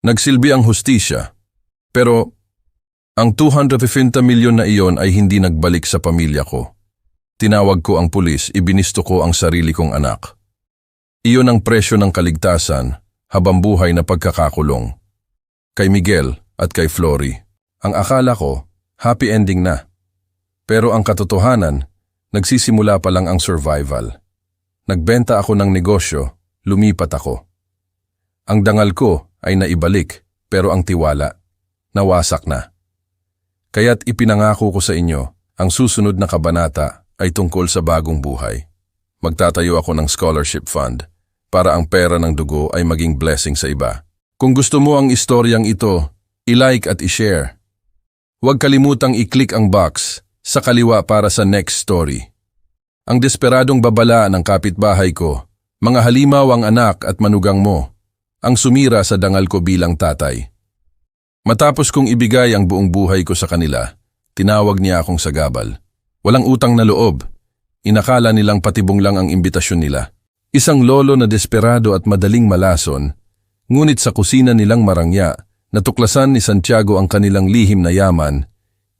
Nagsilbi ang hustisya. Pero ang 250 milyon na iyon ay hindi nagbalik sa pamilya ko. Tinawag ko ang pulis, ibinisto ko ang sarili kong anak. Iyon ang presyo ng kaligtasan, habang buhay na pagkakakulong. Kay Miguel at kay Flory, ang akala ko, happy ending na. Pero ang katotohanan, nagsisimula pa lang ang survival. Nagbenta ako ng negosyo, lumipat ako. Ang dangal ko ay naibalik, pero ang tiwala, nawasak na. Kaya't ipinangako ko sa inyo, ang susunod na kabanata ay tungkol sa bagong buhay. Magtatayo ako ng scholarship fund para ang pera ng dugo ay maging blessing sa iba. Kung gusto mo ang istoryang ito, i-like at i-share. Huwag kalimutang i-click ang box sa kaliwa para sa next story. Ang desperadong babala ng kapitbahay ko, mga halimaw ang anak at manugang mo, ang sumira sa dangal ko bilang tatay. Matapos kong ibigay ang buong buhay ko sa kanila, tinawag niya akong sagabal. Walang utang na loob. Inakala nilang patibong lang ang imbitasyon nila. Isang lolo na desperado at madaling malason, ngunit sa kusina nilang marangya, natuklasan ni Santiago ang kanilang lihim na yaman,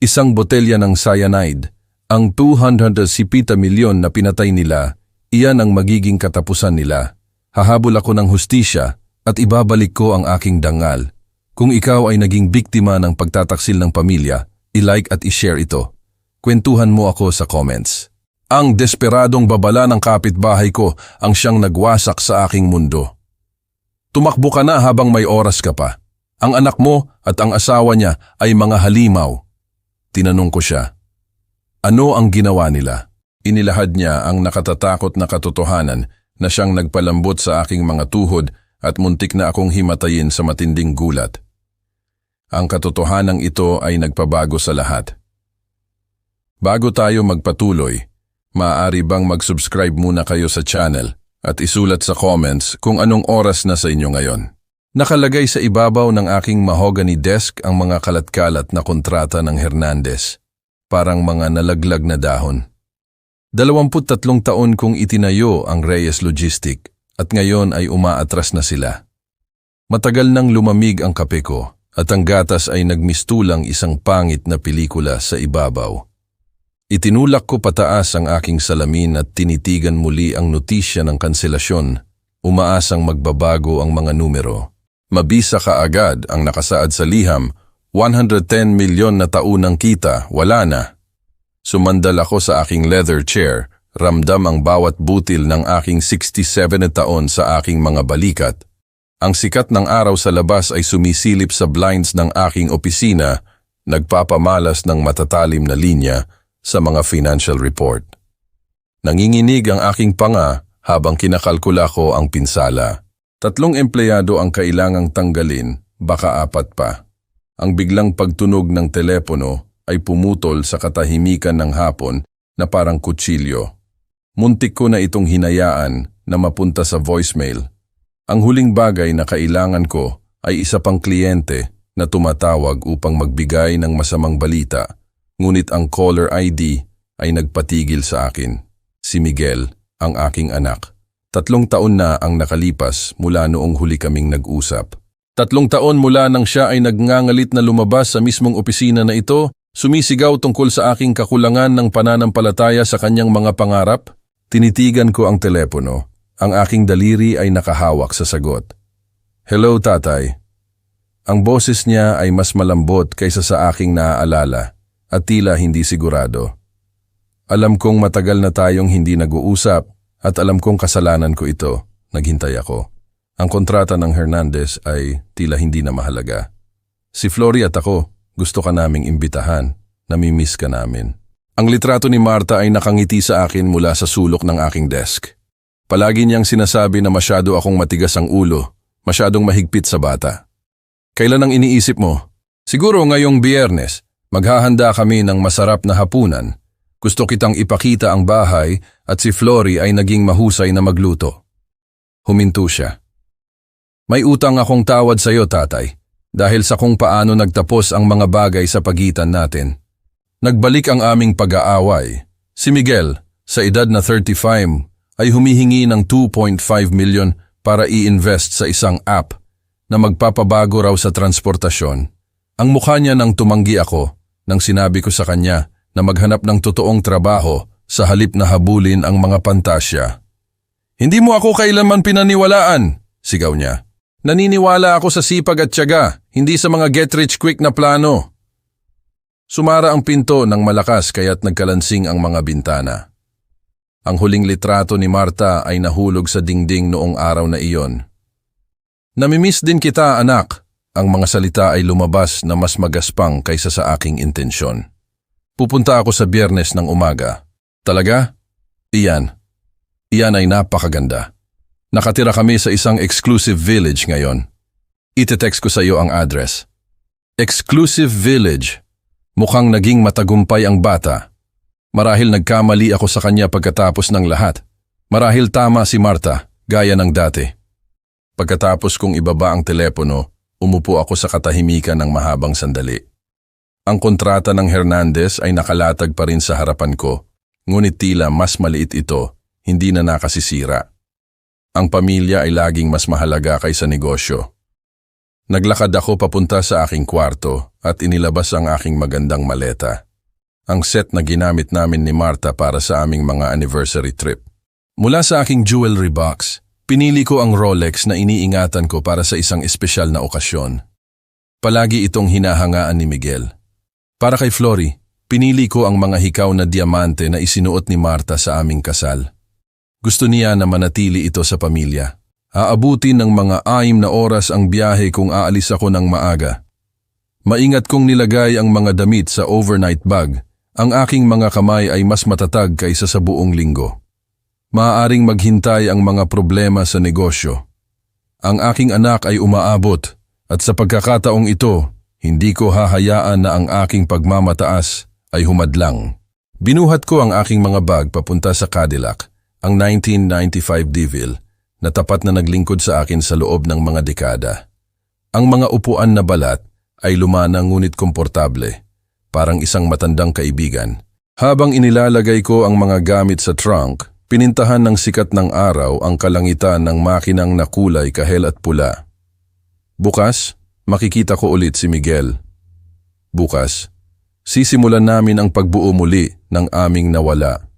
isang botelya ng cyanide, ang 250 milyon na pinatay nila, iyan ang magiging katapusan nila. Hahabol ako ng hustisya at ibabalik ko ang aking dangal. Kung ikaw ay naging biktima ng pagtataksil ng pamilya, i-like at i-share ito. Kwentuhan mo ako sa comments. Ang desperadong babala ng kapitbahay ko ang siyang nagwasak sa aking mundo. Tumakbo ka na habang may oras ka pa. Ang anak mo at ang asawa niya ay mga halimaw. Tinanong ko siya, ano ang ginawa nila? Inilahad niya ang nakatatakot na katotohanan na siyang nagpalambot sa aking mga tuhod at muntik na akong himatayin sa matinding gulat. Ang katotohanang ito ay nagpabago sa lahat. Bago tayo magpatuloy, maaari bang mag-subscribe muna kayo sa channel at isulat sa comments kung anong oras na sa inyo ngayon. Nakalagay sa ibabaw ng aking mahogany desk ang mga kalat-kalat na kontrata ng Hernandez, parang mga nalaglag na dahon. 23 taon kong itinayo ang Reyes Logistic at ngayon ay umaatras na sila. Matagal nang lumamig ang kape ko at ang gatas ay nagmistulang isang pangit na pelikula sa ibabaw. Itinulak ko pataas ang aking salamin at tinitigan muli ang notisya ng kanselasyon. Umaasang magbabago ang mga numero. Mabisa kaagad ang nakasaad sa liham, 110 milyon na taunang kita, wala na. Sumandal ako sa aking leather chair, ramdam ang bawat butil ng aking 67 na taon sa aking mga balikat. Ang sikat ng araw sa labas ay sumisilip sa blinds ng aking opisina, nagpapamalas ng matatalim na linya sa mga financial report. Nanginginig ang aking panga habang kinakalkula ko ang pinsala. 3 empleyado ang kailangang tanggalin, baka 4 pa. Ang biglang pagtunog ng telepono ay pumutol sa katahimikan ng hapon na parang kutsilyo. Muntik ko na itong hinayaan na mapunta sa voicemail. Ang huling bagay na kailangan ko ay isa pang kliyente na tumatawag upang magbigay ng masamang balita, ngunit ang caller ID ay nagpatigil sa akin. Si Miguel, ang aking anak. 3 taon na ang nakalipas mula noong huli kaming nag-usap. 3 taon mula nang siya ay nagngangalit na lumabas sa mismong opisina na ito, sumisigaw tungkol sa aking kakulangan ng pananampalataya sa kanyang mga pangarap. Tinitigan ko ang telepono. Ang aking daliri ay nakahawak sa sagot. Hello, tatay. Ang boses niya ay mas malambot kaysa sa aking naaalala at tila hindi sigurado. Alam kong matagal na tayong hindi nag-uusap at alam kong kasalanan ko ito. Naghintay ako. Ang kontrata ng Hernandez ay tila hindi na mahalaga. Si Flory at ako, gusto ka naming imbitahan. Namimiss ka namin. Ang litrato ni Marta ay nakangiti sa akin mula sa sulok ng aking desk. Palagi niyang sinasabi na masyado akong matigas ang ulo, masyadong mahigpit sa bata. Kailan ang iniisip mo? Siguro ngayong Biyernes, maghahanda kami ng masarap na hapunan. Gusto kitang ipakita ang bahay at si Flory ay naging mahusay na magluto. Huminto siya. May utang akong tawad sa iyo, tatay, dahil sa kung paano nagtapos ang mga bagay sa pagitan natin. Nagbalik ang aming pag-aaway. Si Miguel, sa edad na 35, ay humihingi ng 2.5 milyon para i-invest sa isang app. na magpapabago raw sa transportasyon, ang mukha niya nang tumanggi ako nang sinabi ko sa kanya na maghanap ng totoong trabaho sa halip na habulin ang mga pantasya. Hindi mo ako kailanman pinaniwalaan, sigaw niya. Naniniwala ako sa sipag at tiyaga, hindi sa mga get-rich-quick na plano. Sumara ang pinto ng malakas kaya't nagkalansing ang mga bintana. Ang huling litrato ni Marta ay nahulog sa dingding noong araw na iyon. Namimiss din kita, anak. Ang mga salita ay lumabas na mas magaspang kaysa sa aking intensyon. Pupunta ako sa Biyernes ng umaga. Talaga? Iyan. Iyan ay napakaganda. Nakatira kami sa isang exclusive village ngayon. Ite-text ko sa iyo ang address. Exclusive village. Mukhang naging matagumpay ang bata. Marahil nagkamali ako sa kanya pagkatapos ng lahat. Marahil tama si Marta, gaya ng dati. Pagkatapos kong ibaba ang telepono, umupo ako sa katahimikan ng mahabang sandali. Ang kontrata ng Hernandez ay nakalatag pa rin sa harapan ko, ngunit tila mas maliit ito, hindi na nakasisira. Ang pamilya ay laging mas mahalaga kaysa negosyo. Naglakad ako papunta sa aking kwarto at inilabas ang aking magandang maleta. Ang set na ginamit namin ni Marta para sa aming mga anniversary trip. Mula sa aking jewelry box, pinili ko ang Rolex na iniingatan ko para sa isang espesyal na okasyon. Palagi itong hinahangaan ni Miguel. Para kay Flory, pinili ko ang mga hikaw na diamante na isinuot ni Marta sa aming kasal. Gusto niya na manatili ito sa pamilya. Aabutin ng mga 6 na oras ang biyahe kung aalis ako ng maaga. Maingat kong nilagay ang mga damit sa overnight bag. Ang aking mga kamay ay mas matatag kaysa sa buong linggo. Maaaring maghintay ang mga problema sa negosyo. Ang aking anak ay umaabot at sa pagkakataong ito, hindi ko hahayaan na ang aking pagmamataas ay humadlang. Binuhat ko ang aking mga bag papunta sa Cadillac, ang 1995 DeVille, na tapat na naglingkod sa akin sa loob ng mga dekada. Ang mga upuan na balat ay lumana ngunit komportable, parang isang matandang kaibigan. Habang inilalagay ko ang mga gamit sa trunk, pinintahan ng sikat ng araw ang kalangitan ng makinang na kulay kahel at pula. Bukas, makikita ko ulit si Miguel. Bukas, sisimulan namin ang pagbuo muli ng aming nawala.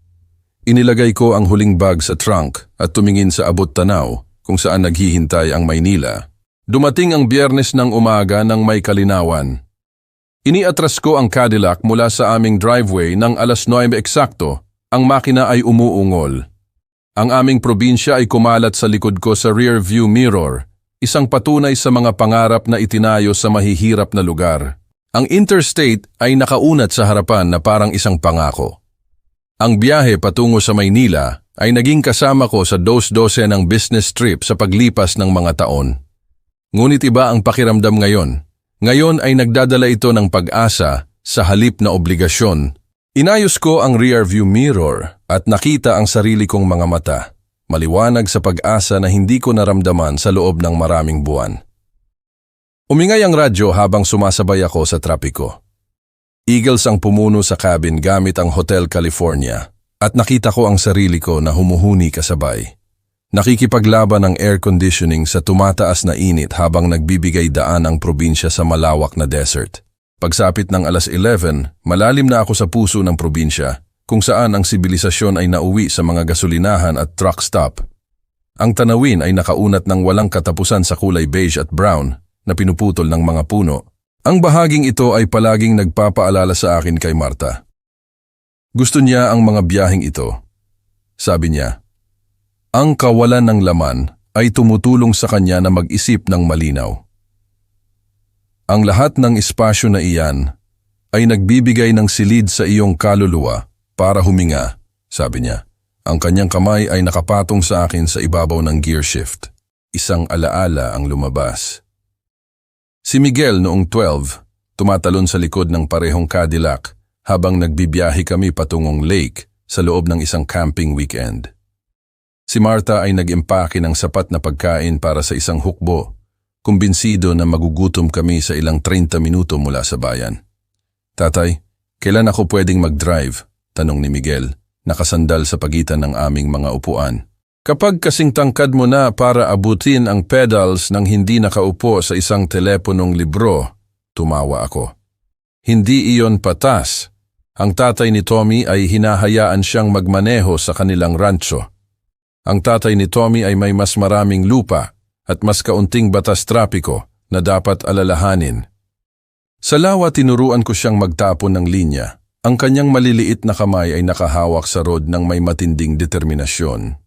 Inilagay ko ang huling bag sa trunk at tumingin sa abot tanaw kung saan naghihintay ang Maynila. Dumating ang Biyernes ng umaga ng may kalinawan. Iniatras ko ang Cadillac mula sa aming driveway ng 9:00 eksakto. Ang makina ay umuungol. Ang aming probinsya ay kumalat sa likod ko sa rear view mirror, isang patunay sa mga pangarap na itinayo sa mahihirap na lugar. Ang interstate ay nakaunat sa harapan na parang isang pangako. Ang biyahe patungo sa Maynila ay naging kasama ko sa 12 ng business trip sa paglipas ng mga taon. Ngunit iba ang pakiramdam ngayon. Ngayon ay nagdadala ito ng pag-asa sa halip na obligasyon. Inayos ko ang rearview mirror at nakita ang sarili kong mga mata, maliwanag sa pag-asa na hindi ko naramdaman sa loob ng maraming buwan. Umingay ang radyo habang sumasabay ako sa trapiko. Eagles ang pumuno sa cabin gamit ang Hotel California at nakita ko ang sarili ko na humuhuni kasabay. Nakikipaglaban ang air conditioning sa tumataas na init habang nagbibigay daan ang probinsya sa malawak na desert. Pagsapit ng 11:00, malalim na ako sa puso ng probinsya kung saan ang sibilisasyon ay nauwi sa mga gasolinahan at truck stop. Ang tanawin ay nakaunat ng walang katapusan sa kulay beige at brown na pinuputol ng mga puno. Ang bahaging ito ay palaging nagpapaalala sa akin kay Marta. Gusto niya ang mga biyaheng ito. Sabi niya, ang kawalan ng laman ay tumutulong sa kanya na mag-isip ng malinaw. Ang lahat ng espasyo na iyan ay nagbibigay ng silid sa iyong kaluluwa para huminga, sabi niya. Ang kanyang kamay ay nakapatong sa akin sa ibabaw ng gear shift. Isang alaala ang lumabas. Si Miguel noong 12, tumatalon sa likod ng parehong Cadillac habang nagbibiyahe kami patungong lake sa loob ng isang camping weekend. Si Marta ay nag-impake ng sapat na pagkain para sa isang hukbo, kumbinsido na magugutom kami sa ilang 30 minuto mula sa bayan. Tatay, kailan ako pwedeng mag-drive? Tanong ni Miguel, nakasandal sa pagitan ng aming mga upuan. Kapag kasing tangkad mo na para abutin ang pedals nang hindi nakaupo sa isang teleponong libro, tumawa ako. Hindi iyon patas. Ang tatay ni Tommy ay hinahayaan siyang magmaneho sa kanilang rancho. Ang tatay ni Tommy ay may mas maraming lupa at mas kaunting batas trapiko na dapat alalahanin. Sa lawa tinuruan ko siyang magtapon ng linya. Ang kanyang maliliit na kamay ay nakahawak sa rod ng may matinding determinasyon.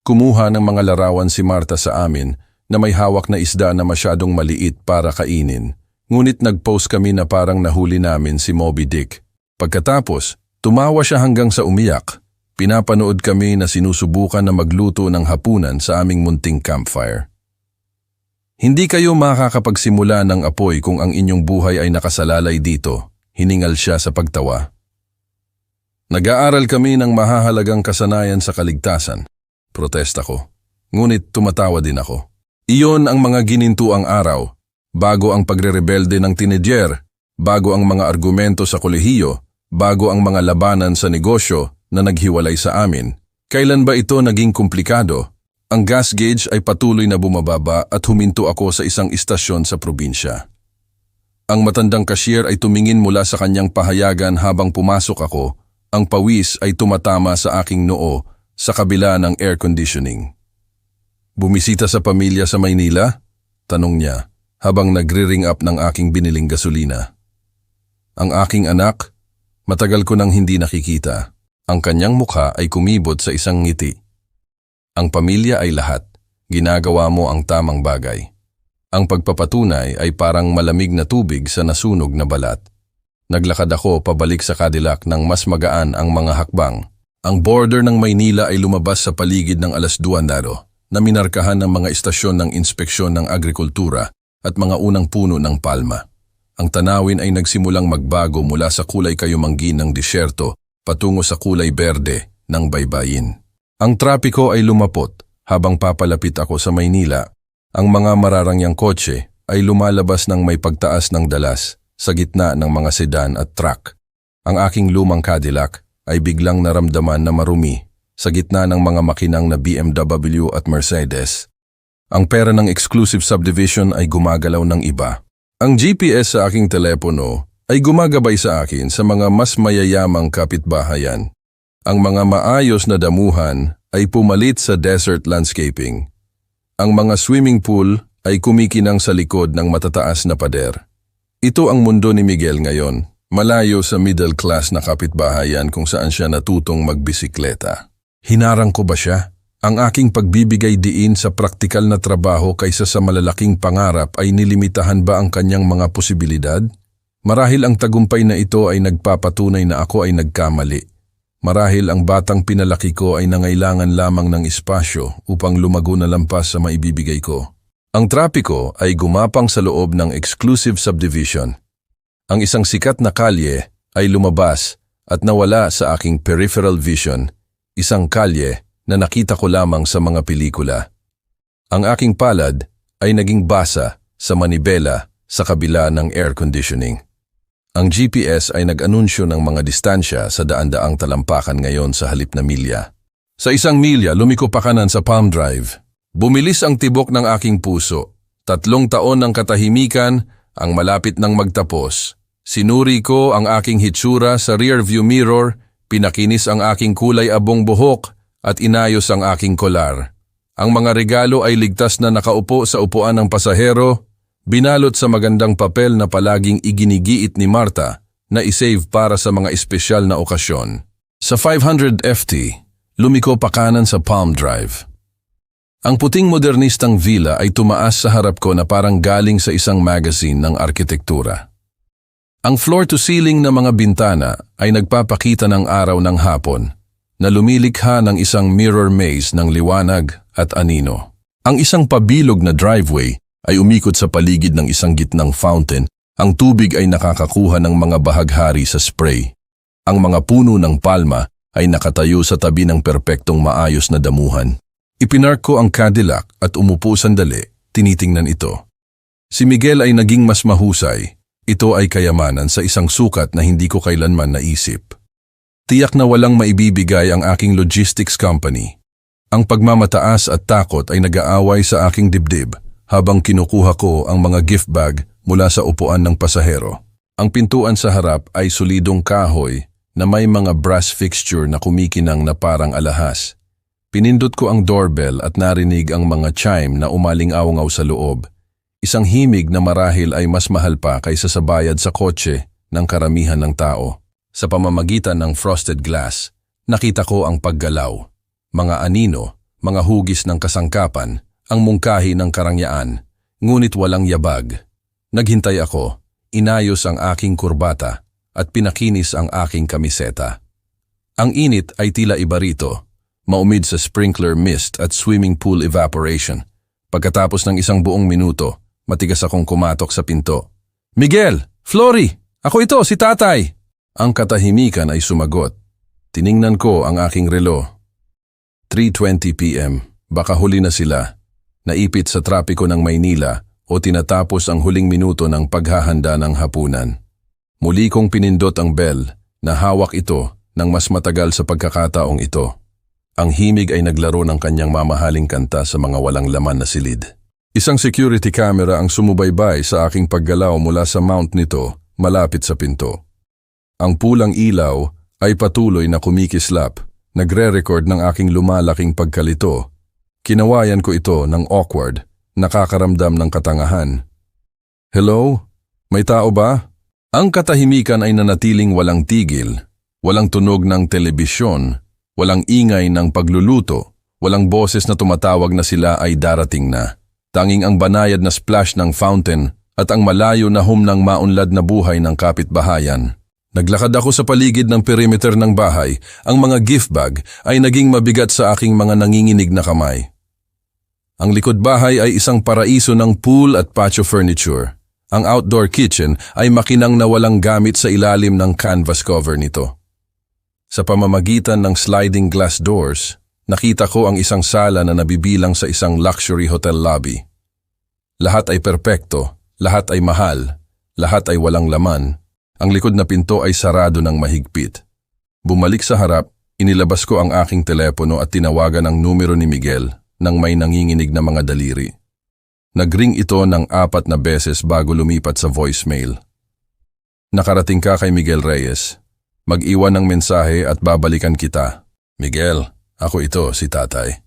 Kumuha ng mga larawan si Marta sa amin na may hawak na isda na masyadong maliit para kainin. Ngunit nag-post kami na parang nahuli namin si Moby Dick. Pagkatapos, tumawa siya hanggang sa umiyak. Pinapanood kami na sinusubukan na magluto ng hapunan sa aming munting campfire. Hindi kayo makakapagsimula ng apoy kung ang inyong buhay ay nakasalalay dito. Hiningal siya sa pagtawa. Nag-aaral kami ng mahahalagang kasanayan sa kaligtasan. Protesta ko. Ngunit tumatawa din ako. Iyon ang mga ginintuang araw, bago ang pagre-rebelde ng teenager, bago ang mga argumento sa kolehiyo, bago ang mga labanan sa negosyo na naghiwalay sa amin. Kailan ba ito naging komplikado? Ang gas gauge ay patuloy na bumababa at huminto ako sa isang istasyon sa probinsya. Ang matandang cashier ay tumingin mula sa kanyang pahayagan habang pumasok ako. Ang pawis ay tumatama sa aking noo sa kabila ng air conditioning. Bumisita sa pamilya sa Maynila? Tanong niya habang nagre-ring up ng aking biniling gasolina. Ang aking anak? Matagal ko nang hindi nakikita. Ang kanyang mukha ay kumibot sa isang ngiti. Ang pamilya ay lahat. Ginagawa mo ang tamang bagay. Ang pagpapatunay ay parang malamig na tubig sa nasunog na balat. Naglakad ako pabalik sa Cadillac nang mas magaan ang mga hakbang. Ang border ng Maynila ay lumabas sa paligid ng 2:00 na minarkahan ng mga istasyon ng inspeksyon ng agrikultura at mga unang puno ng palma. Ang tanawin ay nagsimulang magbago mula sa kulay kayumanggin ng disyerto patungo sa kulay berde ng baybayin. Ang trapiko ay lumapot habang papalapit ako sa Maynila. Ang mga mararangyang kotse ay lumalabas ng may pagtaas ng dalas sa gitna ng mga sedan at truck. Ang aking lumang Cadillac ay biglang naramdaman na marumi sa gitna ng mga makinang na BMW at Mercedes. Ang pera ng exclusive subdivision ay gumagalaw ng iba. Ang GPS sa aking telepono ay gumagabay sa akin sa mga mas mayayamang kapitbahayan. Ang mga maayos na damuhan ay pumalit sa desert landscaping. Ang mga swimming pool ay kumikinang sa likod ng matataas na pader. Ito ang mundo ni Miguel ngayon, malayo sa middle class na kapitbahayan kung saan siya natutong magbisikleta. Hinarang ko ba siya? Ang aking pagbibigay diin sa praktikal na trabaho kaysa sa malalaking pangarap ay nilimitahan ba ang kanyang mga posibilidad? Marahil ang tagumpay na ito ay nagpapatunay na ako ay nagkamali. Marahil ang batang pinalaki ko ay nangailangan lamang ng espasyo upang lumago na lampas sa maibibigay ko. Ang trapiko ay gumapang sa loob ng exclusive subdivision. Ang isang sikat na kalye ay lumabas at nawala sa aking peripheral vision, isang kalye na nakita ko lamang sa mga pelikula. Ang aking palad ay naging basa sa manibela sa kabila ng air conditioning. Ang GPS ay nag-anunsyo ng mga distansya sa daan-daang talampakan ngayon sa halip na milya. Sa 1 milya, lumiko pa kanan sa Palm Drive. Bumilis ang tibok ng aking puso. 3 taon ng katahimikan ang malapit ng magtapos. Sinuri ko ang aking hitsura sa rearview mirror, pinakinis ang aking kulay abong buhok at inayos ang aking kolar. Ang mga regalo ay ligtas na nakaupo sa upuan ng pasahero, binalot sa magandang papel na palaging iginigiit ni Marta na isave para sa mga espesyal na okasyon. Sa 500 FT, lumiko pa kanan sa Palm Drive. Ang puting modernistang villa ay tumaas sa harap ko na parang galing sa isang magazine ng arkitektura. Ang floor-to-ceiling na mga bintana ay nagpapakita ng araw ng hapon na lumilikha ng isang mirror maze ng liwanag at anino. Ang isang pabilog na driveway ay umikot sa paligid ng isang gitnang fountain. Ang tubig ay nakakakuha ng mga bahaghari sa spray. Ang mga puno ng palma ay nakatayo sa tabi ng perpektong maayos na damuhan. Ipinark ko ang Cadillac at umupo sandali, tinitingnan ito. Si Miguel ay naging mas mahusay. Ito ay kayamanan sa isang sukat na hindi ko kailanman naisip. Tiyak na walang maibibigay ang aking logistics company. Ang pagmamataas at takot ay nag-aaway sa aking dibdib habang kinukuha ko ang mga gift bag mula sa upuan ng pasahero. Ang pintuan sa harap ay solidong kahoy na may mga brass fixture na kumikinang na parang alahas. Pinindot ko ang doorbell at narinig ang mga chime na umaling-awngaw sa loob. Isang himig na marahil ay mas mahal pa kaysa sa bayad sa kotse ng karamihan ng tao. Sa pamamagitan ng frosted glass, nakita ko ang paggalaw. Mga anino, mga hugis ng kasangkapan, ang mungkahi ng karangyaan, ngunit walang yabag. Naghintay ako, inayos ang aking kurbata at pinakinis ang aking kamiseta. Ang init ay tila iba rito, maumid sa sprinkler mist at swimming pool evaporation. Pagkatapos ng isang buong minuto, matigas akong kumatok sa pinto. "Miguel! Flory! Ako ito, si tatay!" Ang katahimikan ay sumagot. Tiningnan ko ang aking relo. 3:20 p.m. Baka huli na sila. Naipit sa trapiko ng Maynila o tinatapos ang huling minuto ng paghahanda ng hapunan. Muli kong pinindot ang bell na hawak ito ng mas matagal sa pagkakataong ito. Ang himig ay naglaro ng kanyang mamahaling kanta sa mga walang laman na silid. Isang security camera ang sumubaybay sa aking paggalaw mula sa mount nito malapit sa pinto. Ang pulang ilaw ay patuloy na kumikislap, nagre-record ng aking lumalaking pagkalito. Kinawayan ko ito ng awkward, nakakaramdam ng katangahan. "Hello? May tao ba?" Ang katahimikan ay nanatiling walang tigil, walang tunog ng telebisyon, walang ingay ng pagluluto, walang boses na tumatawag na sila ay darating na. Tanging ang banayad na splash ng fountain at ang malayo na hum ng maunlad na buhay ng kapitbahayan. Naglakad ako sa paligid ng perimeter ng bahay, ang mga gift bag ay naging mabigat sa aking mga nanginginig na kamay. Ang likod bahay ay isang paraiso ng pool at patio furniture. Ang outdoor kitchen ay makinang na walang gamit sa ilalim ng canvas cover nito. Sa pamamagitan ng sliding glass doors, nakita ko ang isang sala na nabibilang sa isang luxury hotel lobby. Lahat ay perpekto, lahat ay mahal, lahat ay walang laman. Ang likod na pinto ay sarado ng mahigpit. Bumalik sa harap, inilabas ko ang aking telepono at tinawagan ang numero ni Miguel nang may nanginginig na mga daliri. Nagring ito ng 4 na beses bago lumipat sa voicemail. "Nakarating ka kay Miguel Reyes. Mag-iwan ng mensahe at babalikan kita." "Miguel, ako ito, si tatay."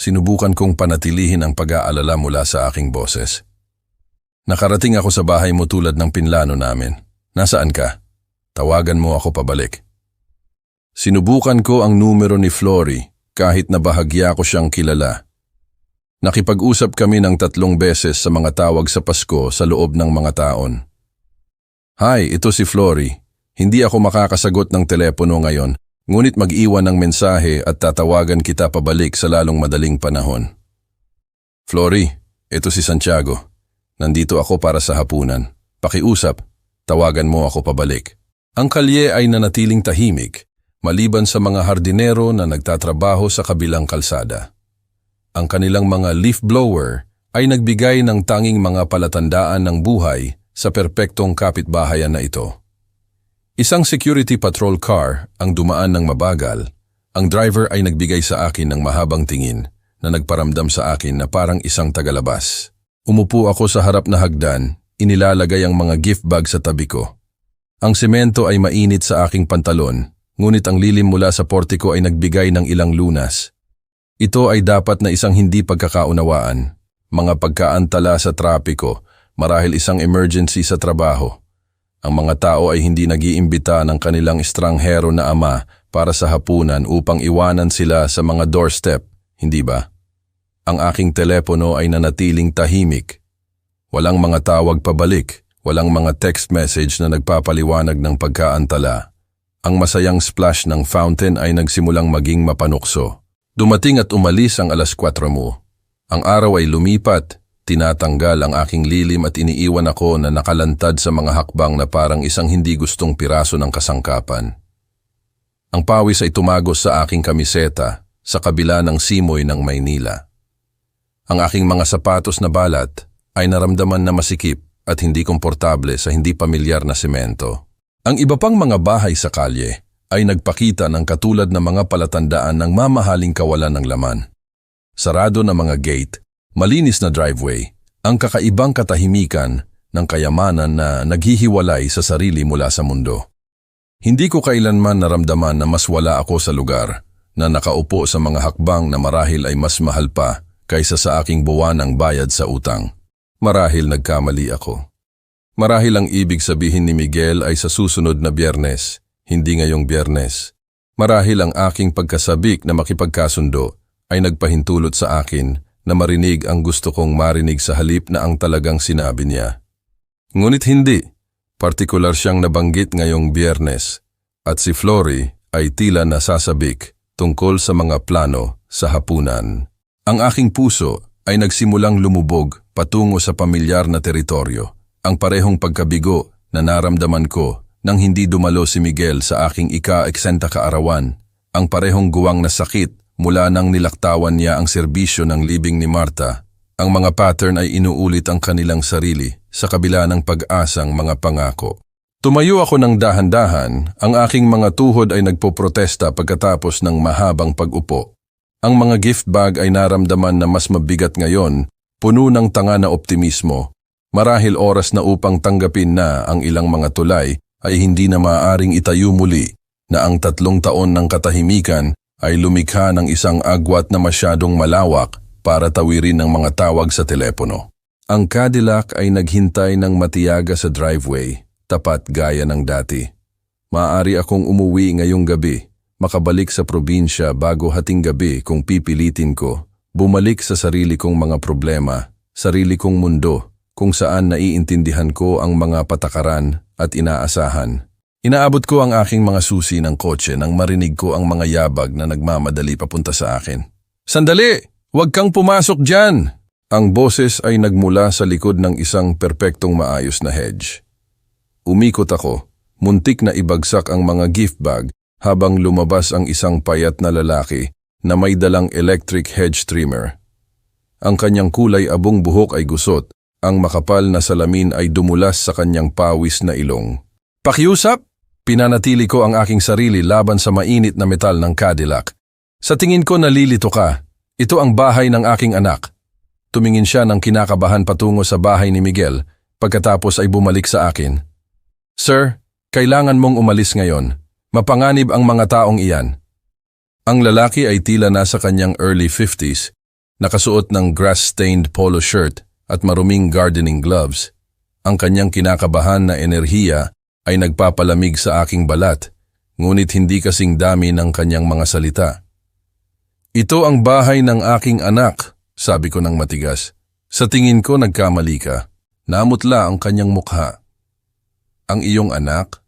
Sinubukan kong panatilihin ang pag-aalala mula sa aking boses. "Nakarating ako sa bahay mo tulad ng pinlano namin. Nasaan ka? Tawagan mo ako pabalik." Sinubukan ko ang numero ni Flory kahit na bahagya ko siyang kilala. Nakipag-usap kami ng 3 beses sa mga tawag sa Pasko sa loob ng mga taon. "Hi, ito si Flory. Hindi ako makakasagot ng telepono ngayon, ngunit mag-iwan ng mensahe at tatawagan kita pabalik sa lalong madaling panahon." "Flory, ito si Santiago. Nandito ako para sa hapunan. Pakiusap, tawagan mo ako pabalik." Ang kalye ay nanatiling tahimik, maliban sa mga hardinero na nagtatrabaho sa kabilang kalsada. Ang kanilang mga leaf blower ay nagbigay ng tanging mga palatandaan ng buhay sa perpektong kapitbahayan na ito. Isang security patrol car ang dumaan ng mabagal. Ang driver ay nagbigay sa akin ng mahabang tingin na nagparamdam sa akin na parang isang tagalabas. Umupo ako sa harap na hagdan, inilalagay ang mga gift bag sa tabi ko. Ang semento ay mainit sa aking pantalon, ngunit ang lilim mula sa portiko ay nagbigay ng ilang lunas. Ito ay dapat na isang hindi pagkakaunawaan, mga pagkaantala sa trapiko, marahil isang emergency sa trabaho. Ang mga tao ay hindi nag-iimbita ng kanilang estranghero na ama para sa hapunan upang iwanan sila sa mga doorstep, hindi ba? Ang aking telepono ay nanatiling tahimik. Walang mga tawag pabalik, walang mga text message na nagpapaliwanag ng pagkaantala. Ang masayang splash ng fountain ay nagsimulang maging mapanukso. Dumating at umalis ang 4:00 mo. Ang araw ay lumipat, tinatanggal ang aking lilim at iniiwan ako na nakalantad sa mga hakbang na parang isang hindi gustong piraso ng kasangkapan. Ang pawis ay tumagos sa aking kamiseta sa kabila ng simoy ng Maynila. Ang aking mga sapatos na balat ay naramdaman na masikip at hindi komportable sa hindi pamilyar na semento. Ang iba pang mga bahay sa kalye ay nagpakita ng katulad na mga palatandaan ng mamahaling kawalan ng laman. Sarado na mga gate, malinis na driveway, ang kakaibang katahimikan ng kayamanan na naghihiwalay sa sarili mula sa mundo. Hindi ko kailanman naramdaman na mas wala ako sa lugar, na nakaupo sa mga hakbang na marahil ay mas mahal pa kaysa sa aking buwanang bayad sa utang. Marahil nagkamali ako. Marahil ang ibig sabihin ni Miguel ay sa susunod na Biyernes, hindi ngayong Biyernes. Marahil ang aking pagkasabik na makipagkasundo ay nagpahintulot sa akin na marinig ang gusto kong marinig sa halip na ang talagang sinabi niya. Ngunit hindi, partikular siyang nabanggit ngayong Biyernes at si Flory ay tila nasasabik tungkol sa mga plano sa hapunan. Ang aking puso ay nagsimulang lumubog patungo sa pamilyar na teritoryo, ang parehong pagkabigo na naramdaman ko nang hindi dumalo si Miguel sa aking ika-eksenta kaarawan, ang parehong guwang na sakit mula nang nilaktawan niya ang serbisyo ng libing ni Marta. Ang mga pattern ay inuulit ang kanilang sarili sa kabila ng pag-asang mga pangako. Tumayo ako ng dahan-dahan, ang aking mga tuhod ay nagpoprotesta pagkatapos ng mahabang pag-upo. Ang mga gift bag ay naramdaman na mas mabigat ngayon, puno ng tanga na optimismo. Marahil oras na upang tanggapin na ang ilang mga tulay ay hindi na maaaring itayo muli, na ang 3 taon ng katahimikan ay lumikha ng isang agwat na masyadong malawak para tawirin ng mga tawag sa telepono. Ang Cadillac ay naghintay ng matiyaga sa driveway, tapat gaya ng dati. Maaari akong umuwi ngayong gabi, makabalik sa probinsya bago hating gabi kung pipilitin ko, bumalik sa sarili kong mga problema, sarili kong mundo, kung saan naiintindihan ko ang mga patakaran at inaasahan. Inaabot ko ang aking mga susi ng kotse nang marinig ko ang mga yabag na nagmamadali papunta sa akin. Sandali! Huwag kang pumasok dyan! Ang boses ay nagmula sa likod ng isang perpektong maayos na hedge. Umikot ako, muntik na ibagsak ang mga gift bag habang lumabas ang isang payat na lalaki na may dalang electric hedge trimmer. Ang kanyang kulay abong buhok ay gusot, ang makapal na salamin ay dumulas sa kanyang pawis na ilong. Pakiusap? Pinanatili ko ang aking sarili laban sa mainit na metal ng Cadillac. Sa tingin ko nalilito ka. Ito ang bahay ng aking anak. Tumingin siya ng kinakabahan patungo sa bahay ni Miguel pagkatapos ay bumalik sa akin. Sir, kailangan mong umalis ngayon. Mapanganib ang mga taong iyan. Ang lalaki ay tila nasa kanyang early 50s, nakasuot ng grass-stained polo shirt at maruming gardening gloves. Ang kanyang kinakabahan na enerhiya ay nagpapalamig sa aking balat, ngunit hindi kasing dami ng kanyang mga salita. Ito ang bahay ng aking anak, sabi ko ng matigas. Sa tingin ko nagkamali ka. Namutla ang kanyang mukha. Ang iyong anak?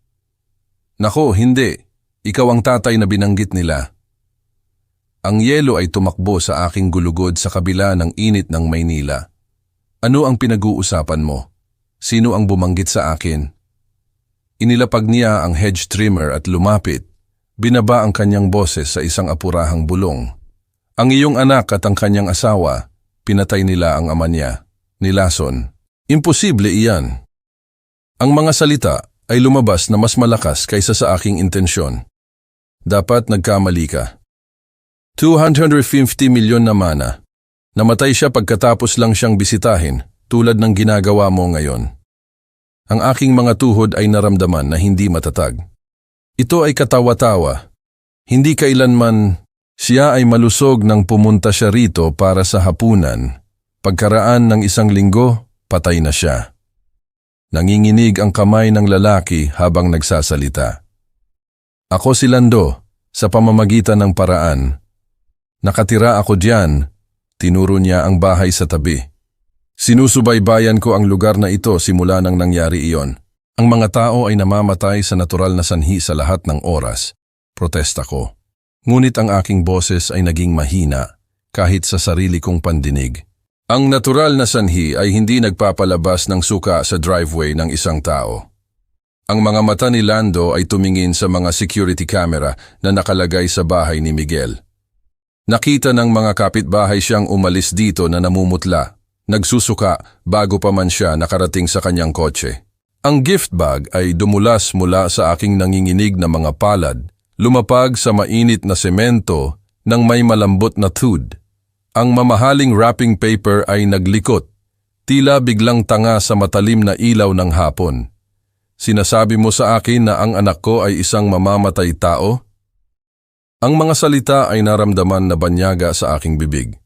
Nako, hindi. Ikaw ang tatay na binanggit nila. Ang yelo ay tumakbo sa aking gulugod sa kabila ng init ng Maynila. Ano ang pinag-uusapan mo? Sino ang bumanggit sa akin? Inilapag niya ang hedge trimmer at lumapit. Binaba ang kanyang boses sa isang apurahang bulong. Ang iyong anak at ang kanyang asawa, pinatay nila ang ama niya, ni Lason. Imposible iyan. Ang mga salita ay lumabas na mas malakas kaysa sa aking intensyon. Dapat nagkamali ka. 250 milyon na mana. Namatay siya pagkatapos lang siyang bisitahin, tulad ng ginagawa mo ngayon. Ang aking mga tuhod ay naramdaman na hindi matatag. Ito ay katawa-tawa. Hindi kailanman siya ay malusog nang pumunta siya rito para sa hapunan. Pagkaraan ng 1 linggo, patay na siya. Nanginginig ang kamay ng lalaki habang nagsasalita. Ako si Lando, sa pamamagitan ng paraan. Nakatira ako diyan, tinuro niya ang bahay sa tabi. Sinusubaybayan ko ang lugar na ito simula nang nangyari iyon. Ang mga tao ay namamatay sa natural na sanhi sa lahat ng oras. Protesta ko. Ngunit ang aking boses ay naging mahina kahit sa sarili kong pandinig. Ang natural na sanhi ay hindi nagpapalabas ng suka sa driveway ng isang tao. Ang mga mata ni Lando ay tumingin sa mga security camera na nakalagay sa bahay ni Miguel. Nakita ng mga kapitbahay siyang umalis dito na namumutla. Nagsusuka bago pa man siya nakarating sa kanyang kotse. Ang gift bag ay dumulas mula sa aking nanginginig na mga palad, lumapag sa mainit na semento ng may malambot na tud. Ang mamahaling wrapping paper ay naglikot, tila biglang tanga sa matalim na ilaw ng hapon. Sinasabi mo sa akin na ang anak ko ay isang mamamatay tao? Ang mga salita ay naramdaman na banyaga sa aking bibig.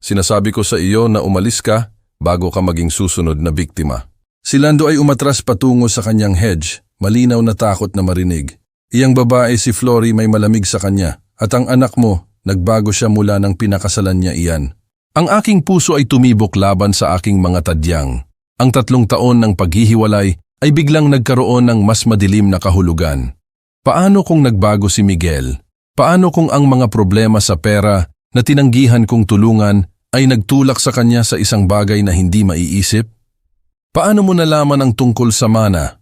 Sinasabi ko sa iyo na umalis ka bago ka maging susunod na biktima. Si Lando ay umatras patungo sa kanyang hedge, malinaw na takot na marinig. Iyang babae si Flory may malamig sa kanya at ang anak mo, nagbago siya mula nang pinakasalan niya iyan. Ang aking puso ay tumibok laban sa aking mga tadyang. Ang 3 taon ng paghihiwalay ay biglang nagkaroon ng mas madilim na kahulugan. Paano kung nagbago si Miguel? Paano kung ang mga problema sa pera na tinanggihan kong tulungan ay nagtulak sa kanya sa isang bagay na hindi maiisip? Paano mo nalaman ang tungkol sa mana?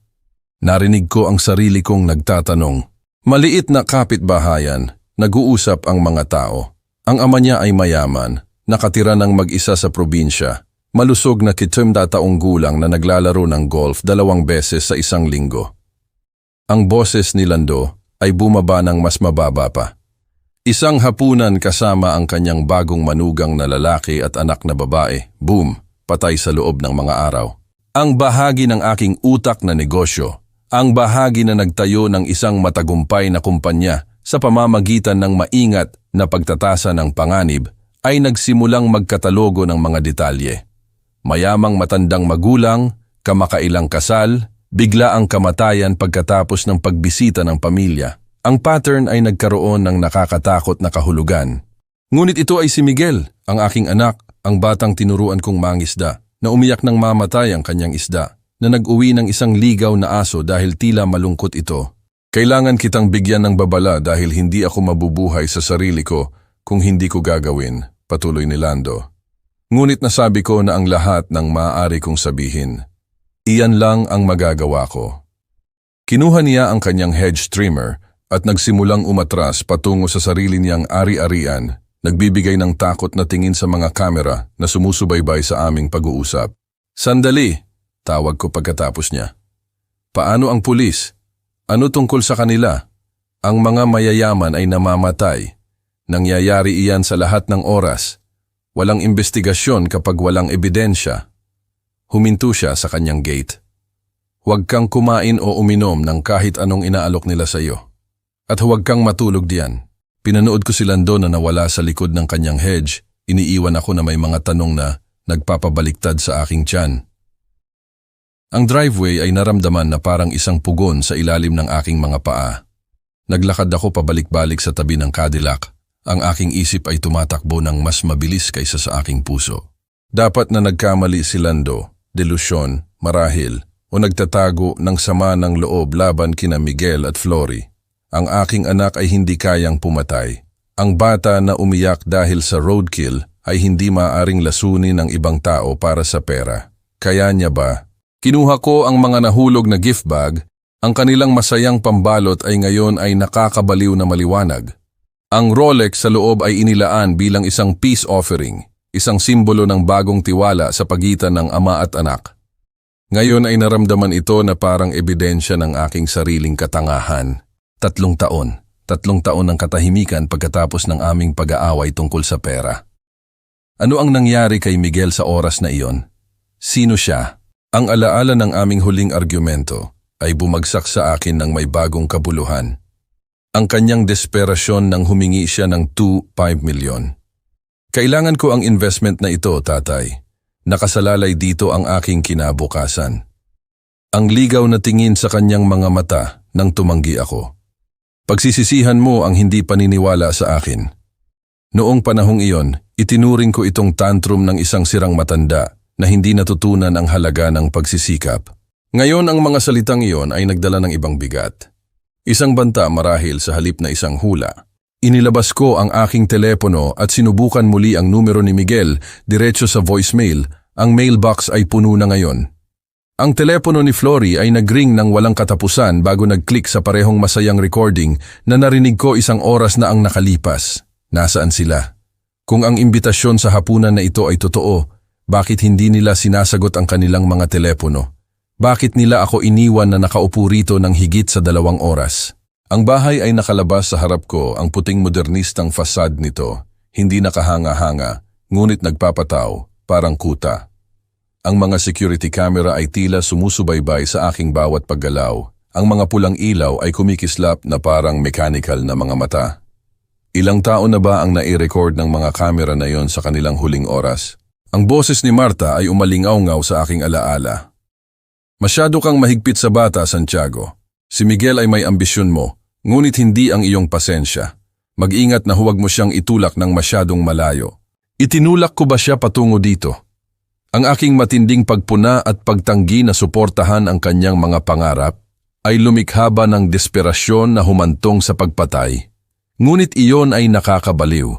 Narinig ko ang sarili kong nagtatanong. Maliit na kapitbahayan, nag-uusap ang mga tao. Ang ama niya ay mayaman, nakatira ng mag-isa sa probinsya. Malusog na 70 taong gulang na naglalaro ng golf 2 beses sa isang linggo. Ang boses ni Lando ay bumaba ng mas mababa pa. Isang hapunan kasama ang kanyang bagong manugang na lalaki at anak na babae, boom, patay sa loob ng mga araw. Ang bahagi ng aking utak na negosyo, ang bahagi na nagtayo ng isang matagumpay na kumpanya sa pamamagitan ng maingat na pagtatasa ng panganib, ay nagsimulang magkatalogo ng mga detalye. Mayamang matandang magulang, kamakailang kasal, bigla ang kamatayan pagkatapos ng pagbisita ng pamilya. Ang pattern ay nagkaroon ng nakakatakot na kahulugan. Ngunit ito ay si Miguel, ang aking anak, ang batang tinuruan kong mangisda, na umiyak ng mamatay ang kanyang isda, na nag-uwi ng isang ligaw na aso dahil tila malungkot ito. Kailangan kitang bigyan ng babala dahil hindi ako mabubuhay sa sarili ko kung hindi ko gagawin, patuloy ni Lando. Ngunit nasabi ko na ang lahat ng maaari kong sabihin. Iyan lang ang magagawa ko. Kinuha niya ang kanyang hedge trimmer at nagsimulang umatras patungo sa sarili niyang ari-arian, nagbibigay ng takot na tingin sa mga kamera na sumusubaybay sa aming pag-uusap. Sandali, tawag ko pagkatapos niya. Paano ang pulis? Ano tungkol sa kanila? Ang mga mayayaman ay namamatay. Nangyayari iyan sa lahat ng oras. Walang investigasyon kapag walang ebidensya. Huminto siya sa kanyang gate. Huwag kang kumain o uminom ng kahit anong inaalok nila sa iyo. At huwag kang matulog diyan. Pinanood ko si Lando na nawala sa likod ng kanyang hedge. Iniiwan ako na may mga tanong na nagpapabaliktad sa aking tiyan. Ang driveway ay naramdaman na parang isang pugon sa ilalim ng aking mga paa. Naglakad ako pabalik-balik sa tabi ng Cadillac. Ang aking isip ay tumatakbo ng mas mabilis kaysa sa aking puso. Dapat na nagkamali si Lando, delusyon, marahil, o nagtatago ng sama ng loob laban kina Miguel at Flory. Ang aking anak ay hindi kayang pumatay. Ang bata na umiyak dahil sa roadkill ay hindi maaaring lasunin ng ibang tao para sa pera. Kaya niya ba? Kinuha ko ang mga nahulog na gift bag, ang kanilang masayang pambalot ay ngayon ay nakakabaliw na maliwanag. Ang Rolex sa loob ay inilaan bilang isang peace offering, isang simbolo ng bagong tiwala sa pagitan ng ama at anak. Ngayon ay naramdaman ito na parang ebidensya ng aking sariling katangahan. 3 taon. 3 taon ng katahimikan pagkatapos ng aming pag-aaway tungkol sa pera. Ano ang nangyari kay Miguel sa oras na iyon? Sino siya? Ang alaala ng aming huling argumento ay bumagsak sa akin ng may bagong kabuluhan. Ang kanyang desperasyon nang humingi siya ng 2.5 milyon. Kailangan ko ang investment na ito, tatay. Nakasalalay dito ang aking kinabukasan. Ang ligaw na tingin sa kanyang mga mata nang tumanggi ako. Pagsisisihan mo ang hindi paniniwala sa akin. Noong panahong iyon, itinuring ko itong tantrum ng isang sirang matanda na hindi natutunan ang halaga ng pagsisikap. Ngayon ang mga salitang iyon ay nagdala ng ibang bigat. Isang banta marahil sa halip na isang hula. Inilabas ko ang aking telepono at sinubukan muli ang numero ni Miguel diretso sa voicemail. Ang mailbox ay puno na ngayon. Ang telepono ni Flory ay nagring ng walang katapusan bago nag-click sa parehong masayang recording na narinig ko 1 oras na ang nakalipas. Nasaan sila? Kung ang imbitasyon sa hapunan na ito ay totoo, bakit hindi nila sinasagot ang kanilang mga telepono? Bakit nila ako iniwan na nakaupo rito ng higit sa 2 oras? Ang bahay ay nakalabas sa harap ko, ang puting modernistang fasad nito, hindi nakahanga-hanga, ngunit nagpapataw, parang kuta. Ang mga security camera ay tila sumusubaybay sa aking bawat paggalaw. Ang mga pulang ilaw ay kumikislap na parang mechanical na mga mata. Ilang taon na ba ang nai-record ng mga kamera na yon sa kanilang huling oras? Ang boses ni Marta ay umalingaw-ngaw sa aking alaala. Masyado kang mahigpit sa bata, Santiago. Si Miguel ay may ambisyon mo, ngunit hindi ang iyong pasensya. Mag-ingat na huwag mo siyang itulak ng masyadong malayo. Itinulak ko ba siya patungo dito? Ang aking matinding pagpuna at pagtanggi na suportahan ang kanyang mga pangarap ay lumikha ba ng desperasyon na humantong sa pagpatay. Ngunit iyon ay nakakabaliw.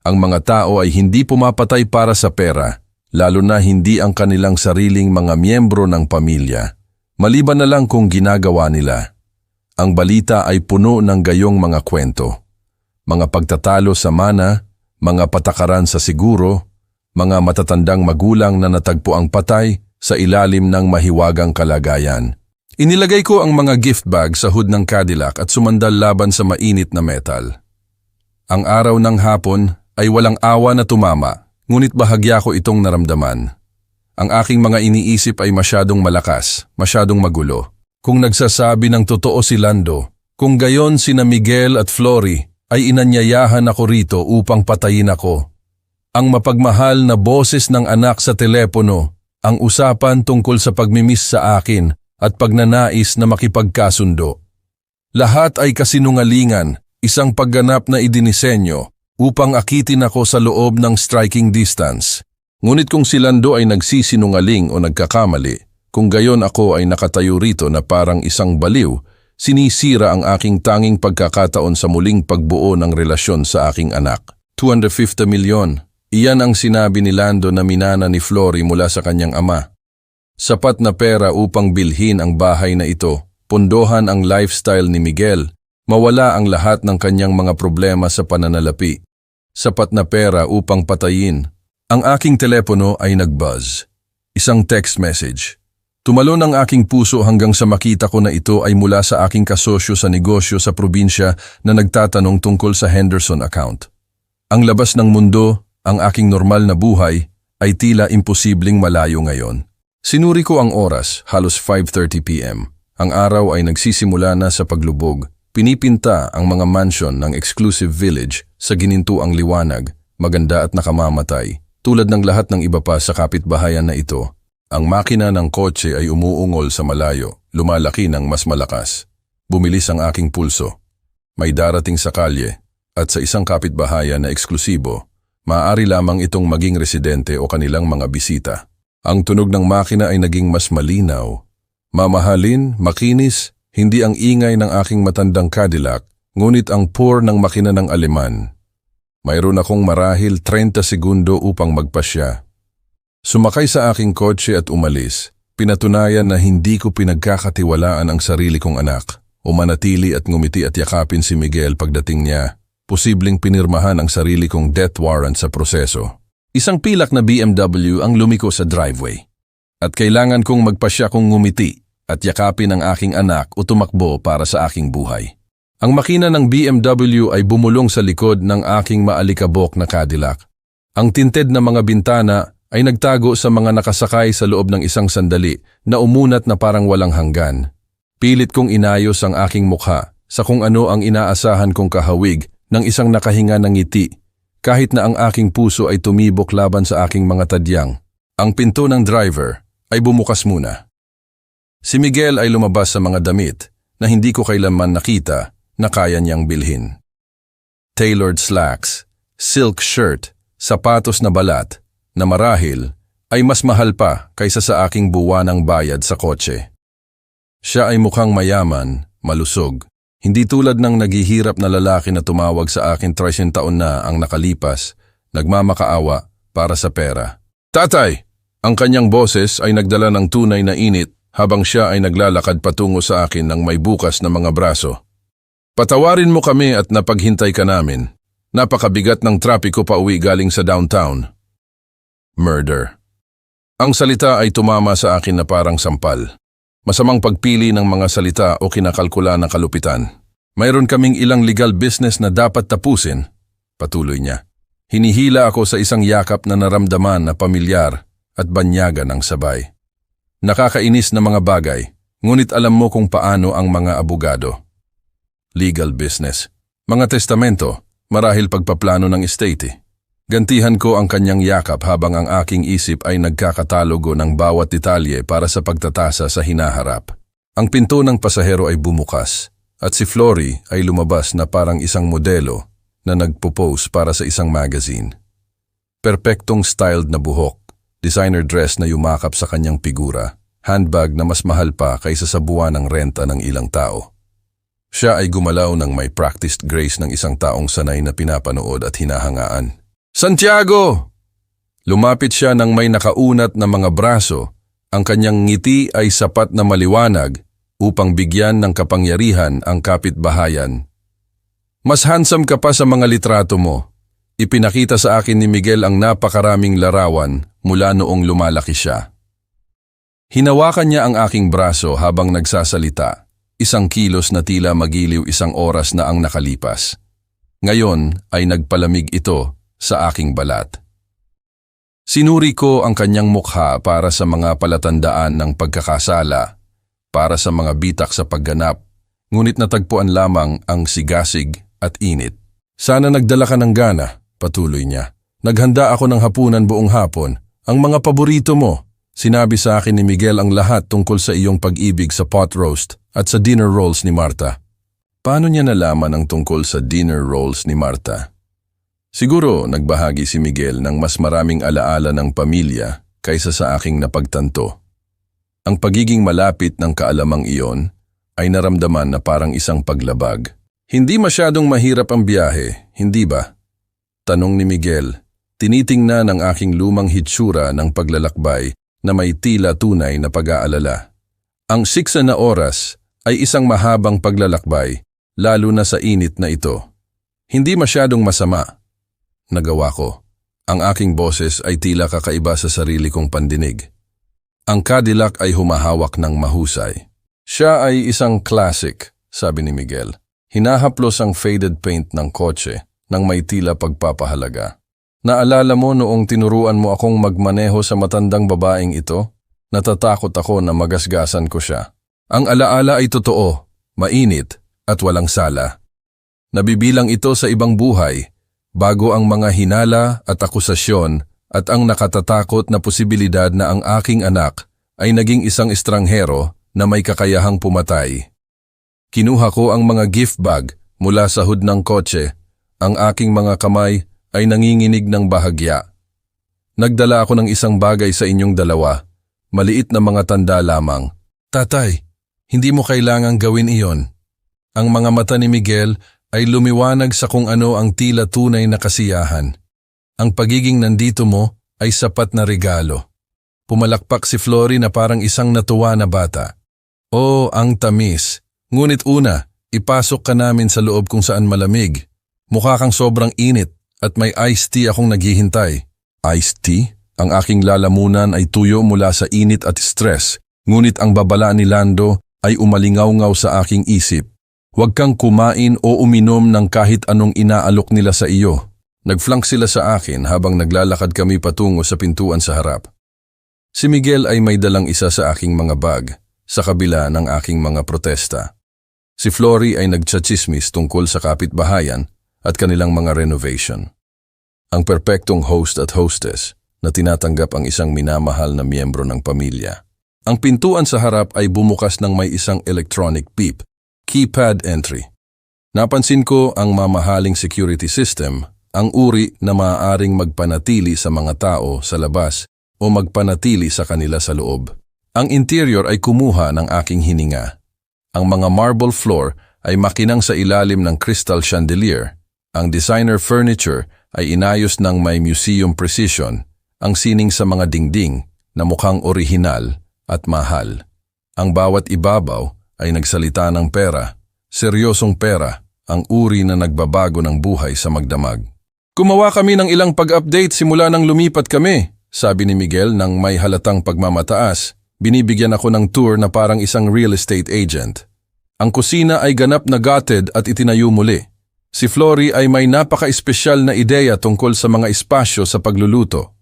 Ang mga tao ay hindi pumapatay para sa pera, lalo na hindi ang kanilang sariling mga miyembro ng pamilya. Maliban na lang kung ginagawa nila. Ang balita ay puno ng gayong mga kwento. Mga pagtatalo sa mana, mga patakaran sa siguro, mga matatandang magulang na natagpo ang patay sa ilalim ng mahiwagang kalagayan. Inilagay ko ang mga gift bag sa hood ng Cadillac at sumandal laban sa mainit na metal. Ang araw ng hapon ay walang awa na tumama, ngunit bahagya ko itong naramdaman. Ang aking mga iniisip ay masyadong malakas, masyadong magulo. Kung nagsasabi ng totoo si Lando, kung gayon sina Miguel at Flory ay inanyayahan ako rito upang patayin ako. Ang mapagmahal na boses ng anak sa telepono, ang usapan tungkol sa pagmimiss sa akin at pagnanais na makipagkasundo. Lahat ay kasinungalingan, isang pagganap na idinisenyo upang akitin ako sa loob ng striking distance. Ngunit kung si Lando ay nagsisinungaling o nagkakamali, kung gayon ako ay nakatayo rito na parang isang baliw, sinisira ang aking tanging pagkakataon sa muling pagbuo ng relasyon sa aking anak. 250 milyon. Iyan ang sinabi ni Lando na minana ni Flory mula sa kanyang ama. Sapat na pera upang bilhin ang bahay na ito, pondohan ang lifestyle ni Miguel, mawala ang lahat ng kanyang mga problema sa pananalapi. Sapat na pera upang patayin. Ang aking telepono ay nag-buzz. Isang text message. Tumalon ang aking puso hanggang sa makita ko na ito ay mula sa aking kasosyo sa negosyo sa probinsya na nagtatanong tungkol sa Henderson account. Ang labas ng mundo, ang aking normal na buhay, ay tila imposibleng malayo ngayon. Sinuri ko ang oras, halos 5:30 p.m. Ang araw ay nagsisimula na sa paglubog. Pinipinta ang mga mansion ng exclusive village sa ginintuang liwanag, maganda at nakamamatay. Tulad ng lahat ng iba pa sa kapitbahayan na ito, ang makina ng kotse ay umuungol sa malayo, lumalaki ng mas malakas. Bumilis ang aking pulso. May darating sa kalye at sa isang kapitbahayan na eksklusibo, maaari lamang itong maging residente o kanilang mga bisita. Ang tunog ng makina ay naging mas malinaw. Mamahalin, makinis, hindi ang ingay ng aking matandang Cadillac, ngunit ang purr ng makina ng Aleman. Mayroon akong marahil 30 segundo upang magpasya. Sumakay sa aking kotse at umalis. Pinatunayan na hindi ko pinagkakatiwalaan ang sarili kong anak. Umanatili at ngumiti at yakapin si Miguel pagdating niya. Posibleng pinirmahan ang sarili kong death warrant sa proseso. Isang pilak na BMW ang lumiko sa driveway. At kailangan kong magpasya kong ngumiti at yakapin ang aking anak o tumakbo para sa aking buhay. Ang makina ng BMW ay bumulong sa likod ng aking maalikabok na Cadillac. Ang tinted na mga bintana ay nagtago sa mga nakasakay sa loob ng isang sandali na umunat na parang walang hanggan. Pilit kong inayos ang aking mukha sa kung ano ang inaasahan kong kahawig ng isang nakahinga ng ngiti, kahit na ang aking puso ay tumibok laban sa aking mga tadyang. Ang pinto ng driver ay bumukas muna. Si Miguel ay lumabas sa mga damit na hindi ko kailanman nakita na kaya niyang bilhin. Tailored slacks, silk shirt, sapatos na balat, na marahil ay mas mahal pa kaysa sa aking buwanang bayad sa kotse. Siya ay mukhang mayaman, malusog, hindi tulad ng naghihirap na lalaki na tumawag sa akin 30 taon na ang nakalipas, nagmamakaawa para sa pera. Tatay! Ang kanyang boses ay nagdala ng tunay na init habang siya ay naglalakad patungo sa akin ng may bukas na mga braso. Patawarin mo kami at napaghintay ka namin. Napakabigat ng trapiko pa uwi galing sa downtown. Murder. Ang salita ay tumama sa akin na parang sampal. Masamang pagpili ng mga salita o kinakalkula na kalupitan. Mayroon kaming ilang legal business na dapat tapusin, patuloy niya. Hinihila ako sa isang yakap na naramdaman na pamilyar at banyagan ang sabay. Nakakainis na mga bagay, ngunit alam mo kung paano ang mga abogado. Legal business, mga testamento, marahil pagpaplano ng estate. Gantihan ko ang kanyang yakap habang ang aking isip ay nagkakatalogo ng bawat detalye para sa pagtatasa sa hinaharap. Ang pinto ng pasahero ay bumukas at si Flory ay lumabas na parang isang modelo na nagpo-pose para sa isang magazine. Perpektong styled na buhok, designer dress na yumakap sa kanyang figura, handbag na mas mahal pa kaysa sa buwan ng renta ng ilang tao. Siya ay gumalaw ng may practiced grace ng isang taong sanay na pinapanood at hinahangaan. Santiago! Lumapit siya ng may nakaunat na mga braso. Ang kanyang ngiti ay sapat na maliwanag upang bigyan ng kapangyarihan ang kapitbahayan. Mas handsome ka pa sa mga litrato mo. Ipinakita sa akin ni Miguel ang napakaraming larawan mula noong lumalaki siya. Hinawakan niya ang aking braso habang nagsasalita. Isang kilos na tila magiliw isang oras na ang nakalipas. Ngayon ay nagpalamig ito sa aking balat. Sinuri ko ang kanyang mukha para sa mga palatandaan ng pagkakasala, para sa mga bitak sa pagganap, ngunit natagpuan lamang ang sigasig at init. Sana nagdala ka ng gana, patuloy niya. Naghanda ako ng hapunan buong hapon. Ang mga paborito mo. Sinabi sa akin ni Miguel ang lahat tungkol sa iyong pag-ibig sa pot roast at sa dinner rolls ni Marta. Paano niya nalaman ang tungkol sa dinner rolls ni Marta? Siguro nagbahagi si Miguel ng mas maraming alaala ng pamilya kaysa sa aking napagtanto. Ang pagiging malapit ng kaalamang iyon ay naramdaman na parang isang paglabag. Hindi masyadong mahirap ang biyahe, hindi ba? Tanong ni Miguel, tinitingnan ang aking lumang hitsura ng paglalakbay na may tila tunay na pag-aalala. Ang 6 na oras ay isang mahabang paglalakbay, lalo na sa init na ito. Hindi masyadong masama. Nagawa ko. Ang aking boses ay tila kakaiba sa sarili kong pandinig. Ang Cadillac ay humahawak ng mahusay. Siya ay isang classic, sabi ni Miguel. Hinahaplos ang faded paint ng kotse nang may tila pagpapahalaga. Naalala mo noong tinuruan mo akong magmaneho sa matandang babaeng ito? Natatakot ako na magasgasan ko siya. Ang alaala ay totoo, mainit at walang sala. Nabibilang ito sa ibang buhay, bago ang mga hinala at akusasyon at ang nakatatakot na posibilidad na ang aking anak ay naging isang estranghero na may kakayahang pumatay. Kinuha ko ang mga gift bag mula sa hood ng kotse. Ang aking mga kamay ay nanginginig ng bahagya. Nagdala ako ng isang bagay sa inyong dalawa, maliit na mga tanda lamang. Tatay, hindi mo kailangang gawin iyon. Ang mga mata ni Miguel ay lumiwanag sa kung ano ang tila tunay na kasiyahan. Ang pagiging nandito mo ay sapat na regalo. Pumalakpak si Flory na parang isang natuwa na bata. Oh, ang tamis. Ngunit una, ipasok ka namin sa loob kung saan malamig. Mukha kang sobrang init. At may iced tea akong naghihintay. Iced tea? Ang aking lalamunan ay tuyo mula sa init at stress, ngunit ang babala ni Lando ay umalingaw-ngaw sa aking isip. Huwag kang kumain o uminom ng kahit anong inaalok nila sa iyo. Nagflank sila sa akin habang naglalakad kami patungo sa pintuan sa harap. Si Miguel ay may dalang isa sa aking mga bag, sa kabila ng aking mga protesta. Si Flory ay nagtsachismis tungkol sa kapitbahayan at kanilang mga renovation. Ang perpektong host at hostess na tinatanggap ang isang minamahal na miyembro ng pamilya. Ang pintuan sa harap ay bumukas ng may isang electronic beep, keypad entry. Napansin ko ang mamahaling security system, ang uri na maaaring magpanatili sa mga tao sa labas o magpanatili sa kanila sa loob. Ang interior ay kumuha ng aking hininga. Ang mga marble floor ay makinang sa ilalim ng crystal chandelier. Ang designer furniture ay inayos ng may museum precision, ang sining sa mga dingding na mukhang orihinal at mahal. Ang bawat ibabaw ay nagsalita ng pera, seryosong pera, ang uri na nagbabago ng buhay sa magdamag. Gumawa kami ng ilang pag-update simula nang lumipat kami, sabi ni Miguel nang may halatang pagmamataas. Binibigyan ako ng tour na parang isang real estate agent. Ang kusina ay ganap na gutted at itinayo muli. Si Flory ay may napaka-espesyal na ideya tungkol sa mga espasyo sa pagluluto.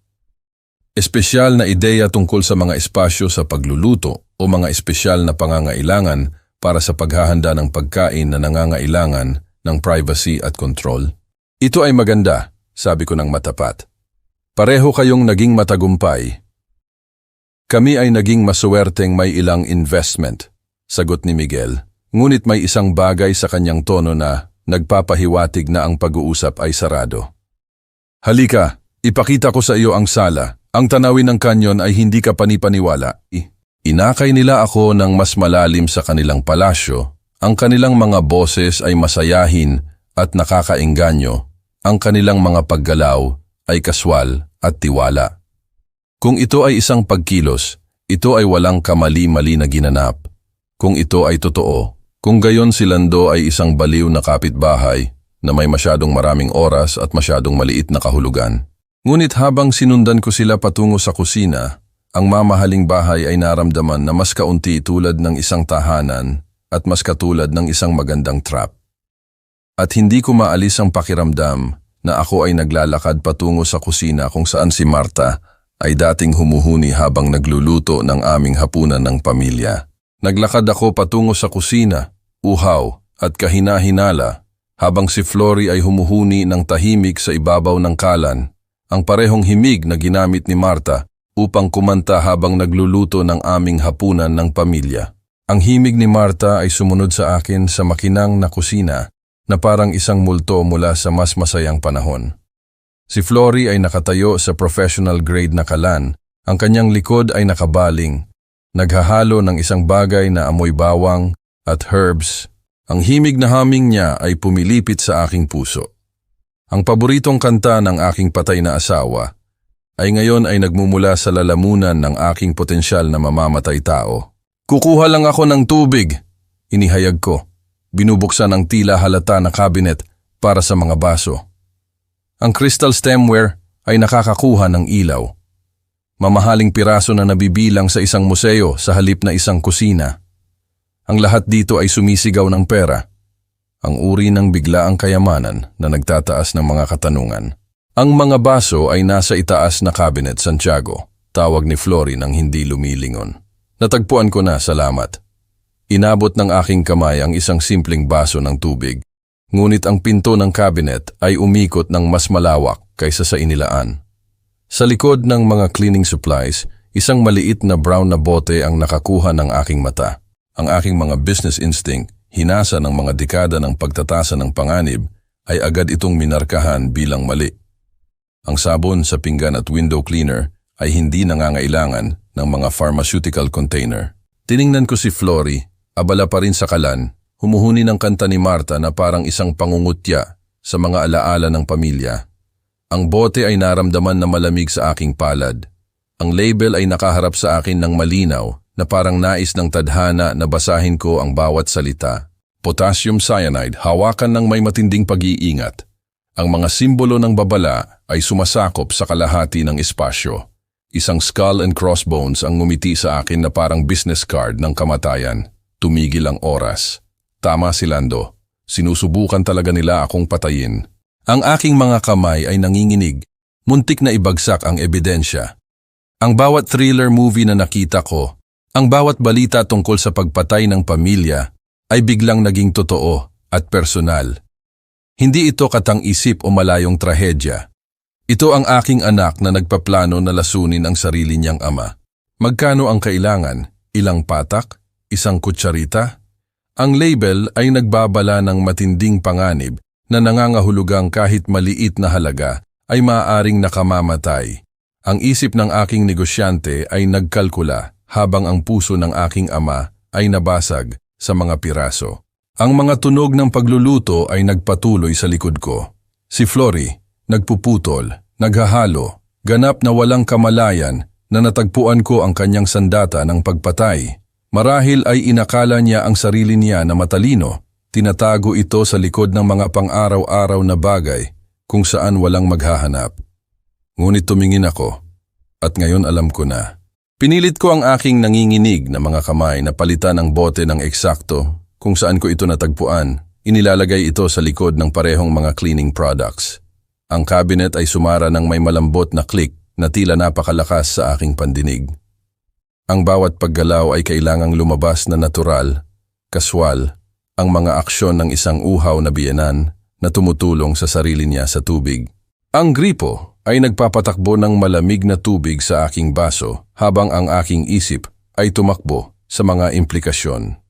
Espesyal na ideya tungkol sa mga espasyo sa pagluluto o mga espesyal na pangangailangan para sa paghahanda ng pagkain na nangangailangan ng privacy at control. Ito ay maganda, sabi ko ng matapat. Pareho kayong naging matagumpay. Kami ay naging masuwerteng may ilang investment, sagot ni Miguel. Ngunit may isang bagay sa kanyang tono na nagpapahiwatig na ang pag-uusap ay sarado. Halika, ipakita ko sa iyo ang sala. Ang tanawin ng kanyon ay hindi ka panipaniwala. Inakay nila ako ng mas malalim sa kanilang palasyo. Ang kanilang mga boses ay masayahin at nakakaengganyo. Ang kanilang mga paggalaw ay kaswal at tiwala. Kung ito ay isang pagkilos, ito ay walang kamali-mali na ginanap. Kung ito ay totoo, kung gayon si Lando ay isang baliw na kapitbahay na may masyadong maraming oras at masyadong maliit na kahulugan. Ngunit habang sinundan ko sila patungo sa kusina, ang mamahaling bahay ay naramdaman na mas kaunti tulad ng isang tahanan at mas katulad ng isang magandang trap. At hindi ko maalis ang pakiramdam na ako ay naglalakad patungo sa kusina kung saan si Marta ay dating humuhuni habang nagluluto ng aming hapunan ng pamilya. Naglakad ako patungo sa kusina, uhaw at kahina-hinala, habang si Flory ay humuhuni ng tahimik sa ibabaw ng kalan, ang parehong himig na ginamit ni Marta upang kumanta habang nagluluto ng aming hapunan ng pamilya. Ang himig ni Marta ay sumunod sa akin sa makinang na kusina na parang isang multo mula sa mas masayang panahon. Si Flory ay nakatayo sa professional grade na kalan, ang kanyang likod ay nakabaling, naghahalo ng isang bagay na amoy bawang at herbs. Ang himig na haming niya ay pumilipit sa aking puso. Ang paboritong kanta ng aking patay na asawa ay ngayon ay nagmumula sa lalamunan ng aking potensyal na mamamatay tao. Kukuha lang ako ng tubig, inihayag ko. Binubuksan ang tila halata na cabinet para sa mga baso. Ang crystal stemware ay nakakakuha ng ilaw. Mamahaling piraso na nabibilang sa isang museo sa halip na isang kusina. Ang lahat dito ay sumisigaw ng pera. Ang uri ng biglaang kayamanan na nagtataas ng mga katanungan. Ang mga baso ay nasa itaas na cabinet, Santiago, tawag ni Flory nang hindi lumilingon. Natagpuan ko na, salamat. Inabot ng aking kamay ang isang simpleng baso ng tubig, ngunit ang pinto ng cabinet ay umikot ng mas malawak kaysa sa inilaan. Sa likod ng mga cleaning supplies, isang maliit na brown na bote ang nakakuha ng aking mata. Ang aking mga business instinct, hinasa ng mga dekada ng pagtatasa ng panganib, ay agad itong minarkahan bilang mali. Ang sabon sa pinggan at window cleaner ay hindi nangangailangan ng mga pharmaceutical container. Tiningnan ko si Flory, abala pa rin sa kalan, humuhuni ng kanta ni Marta na parang isang pangungutya sa mga alaala ng pamilya. Ang bote ay naramdaman na malamig sa aking palad. Ang label ay nakaharap sa akin ng malinaw na parang nais ng tadhana na basahin ko ang bawat salita. Potassium cyanide, hawakan ng may matinding pag-iingat. Ang mga simbolo ng babala ay sumasakop sa kalahati ng espasyo. Isang skull and crossbones ang ngumiti sa akin na parang business card ng kamatayan. Tumigil ang oras. Tama si Lando. Sinusubukan talaga nila akong patayin. Ang aking mga kamay ay nanginginig. Muntik na ibagsak ang ebidensya. Ang bawat thriller movie na nakita ko, ang bawat balita tungkol sa pagpatay ng pamilya ay biglang naging totoo at personal. Hindi ito katang-isip o malayong trahedya. Ito ang aking anak na nagpaplano na lasunin ang sarili niyang ama. Magkano ang kailangan? Ilang patak? Isang kutsarita? Ang label ay nagbabala ng matinding panganib na nangangahulugang kahit maliit na halaga ay maaaring nakamamatay. Ang isip ng aking negosyante ay nagkalkula habang ang puso ng aking ama ay nabasag sa mga piraso. Ang mga tunog ng pagluluto ay nagpatuloy sa likod ko. Si Flory, nagpuputol, naghahalo, ganap na walang kamalayan na natagpuan ko ang kanyang sandata ng pagpatay. Marahil ay inakala niya ang sarili niya na matalino. Tinatago ito sa likod ng mga pang-araw-araw na bagay kung saan walang maghahanap. Ngunit tumingin ako at ngayon alam ko na. Pinilit ko ang aking nanginginig na mga kamay na palitan ang bote ng eksakto kung saan ko ito natagpuan, inilalagay ito sa likod ng parehong mga cleaning products. Ang cabinet ay sumara ng may malambot na click na tila napakalakas sa aking pandinig. Ang bawat paggalaw ay kailangang lumabas na natural, kaswal, ang mga aksyon ng isang uhaw na biyenan na tumutulong sa sarili niya sa tubig. Ang gripo ay nagpapatakbo ng malamig na tubig sa aking baso habang ang aking isip ay tumakbo sa mga implikasyon.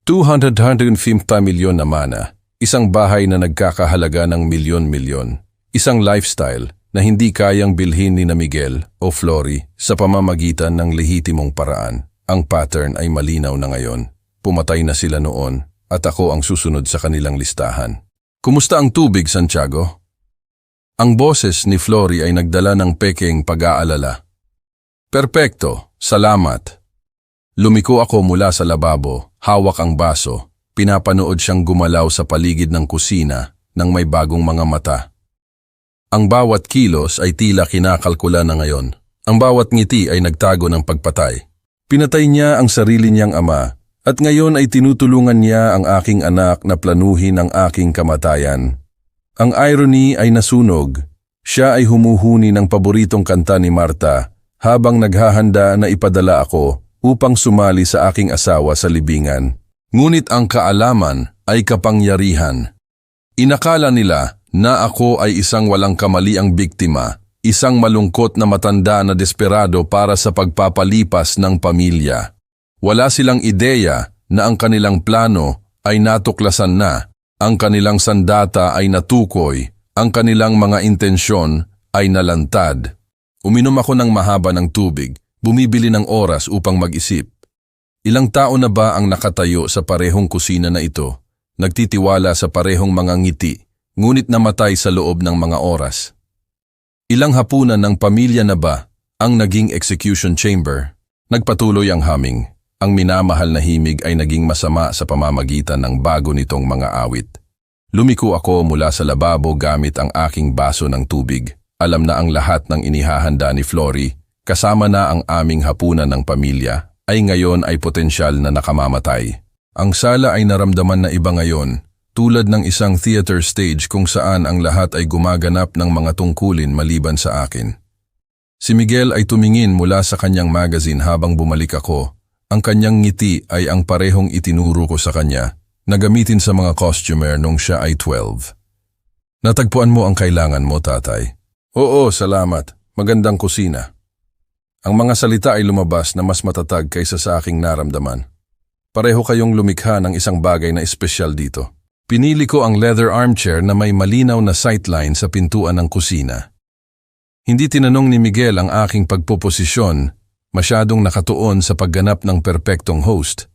250 milyon na mana, isang bahay na nagkakahalaga ng milyon-milyon, isang lifestyle na hindi kayang bilhin ni na Miguel o Flory sa pamamagitan ng lehitimong paraan. Ang pattern ay malinaw na ngayon. Pumatay na sila noon at ako ang susunod sa kanilang listahan. Kumusta ang tubig, Santiago? Ang boses ni Flory ay nagdala ng pekeng pag-aalala. Perpekto, salamat. Lumiko ako mula sa lababo, hawak ang baso, pinapanood siyang gumalaw sa paligid ng kusina ng may bagong mga mata. Ang bawat kilos ay tila kinakalkula na ngayon. Ang bawat ngiti ay nagtago ng pagpatay. Pinatay niya ang sarili niyang ama at ngayon ay tinutulungan niya ang aking anak na planuhin ang aking kamatayan. Ang irony ay nasunog. Siya ay humuhuni ng paboritong kanta ni Marta habang naghahanda na ipadala ako upang sumali sa aking asawa sa libingan. Ngunit ang kaalaman ay kapangyarihan. Inakala nila na ako ay isang walang kamaliang biktima, isang malungkot na matanda na desperado para sa pagpapalipas ng pamilya. Wala silang ideya na ang kanilang plano ay natuklasan na, ang kanilang sandata ay natukoy, ang kanilang mga intensyon ay nalantad. Uminom ako ng mahaba ng tubig, bumibili ng oras upang mag-isip. Ilang tao na ba ang nakatayo sa parehong kusina na ito, nagtitiwala sa parehong mga ngiti, ngunit namatay sa loob ng mga oras? Ilang hapunan ng pamilya na ba ang naging execution chamber? Nagpatuloy ang humming. Ang minamahal na himig ay naging masama sa pamamagitan ng bago nitong mga awit. Lumiko ako mula sa lababo gamit ang aking baso ng tubig. Alam na ang lahat ng inihahanda ni Flory, kasama na ang aming hapunan ng pamilya, ay ngayon ay potensyal na nakamamatay. Ang sala ay naramdaman na iba ngayon, tulad ng isang theater stage kung saan ang lahat ay gumaganap ng mga tungkulin maliban sa akin. Si Miguel ay tumingin mula sa kanyang magazine habang bumalik ako. Ang kanyang ngiti ay ang parehong itinuro ko sa kanya na gamitin sa mga costumer nung siya ay 12. Natagpuan mo ang kailangan mo, tatay. Oo, salamat. Magandang kusina. Ang mga salita ay lumabas na mas matatag kaysa sa aking naramdaman. Pareho kayong lumikha ng isang bagay na espesyal dito. Pinili ko ang leather armchair na may malinaw na sightline sa pintuan ng kusina. Hindi tinanong ni Miguel ang aking pagpoposisyon, masyadong nakatuon sa pagganap ng perpektong host.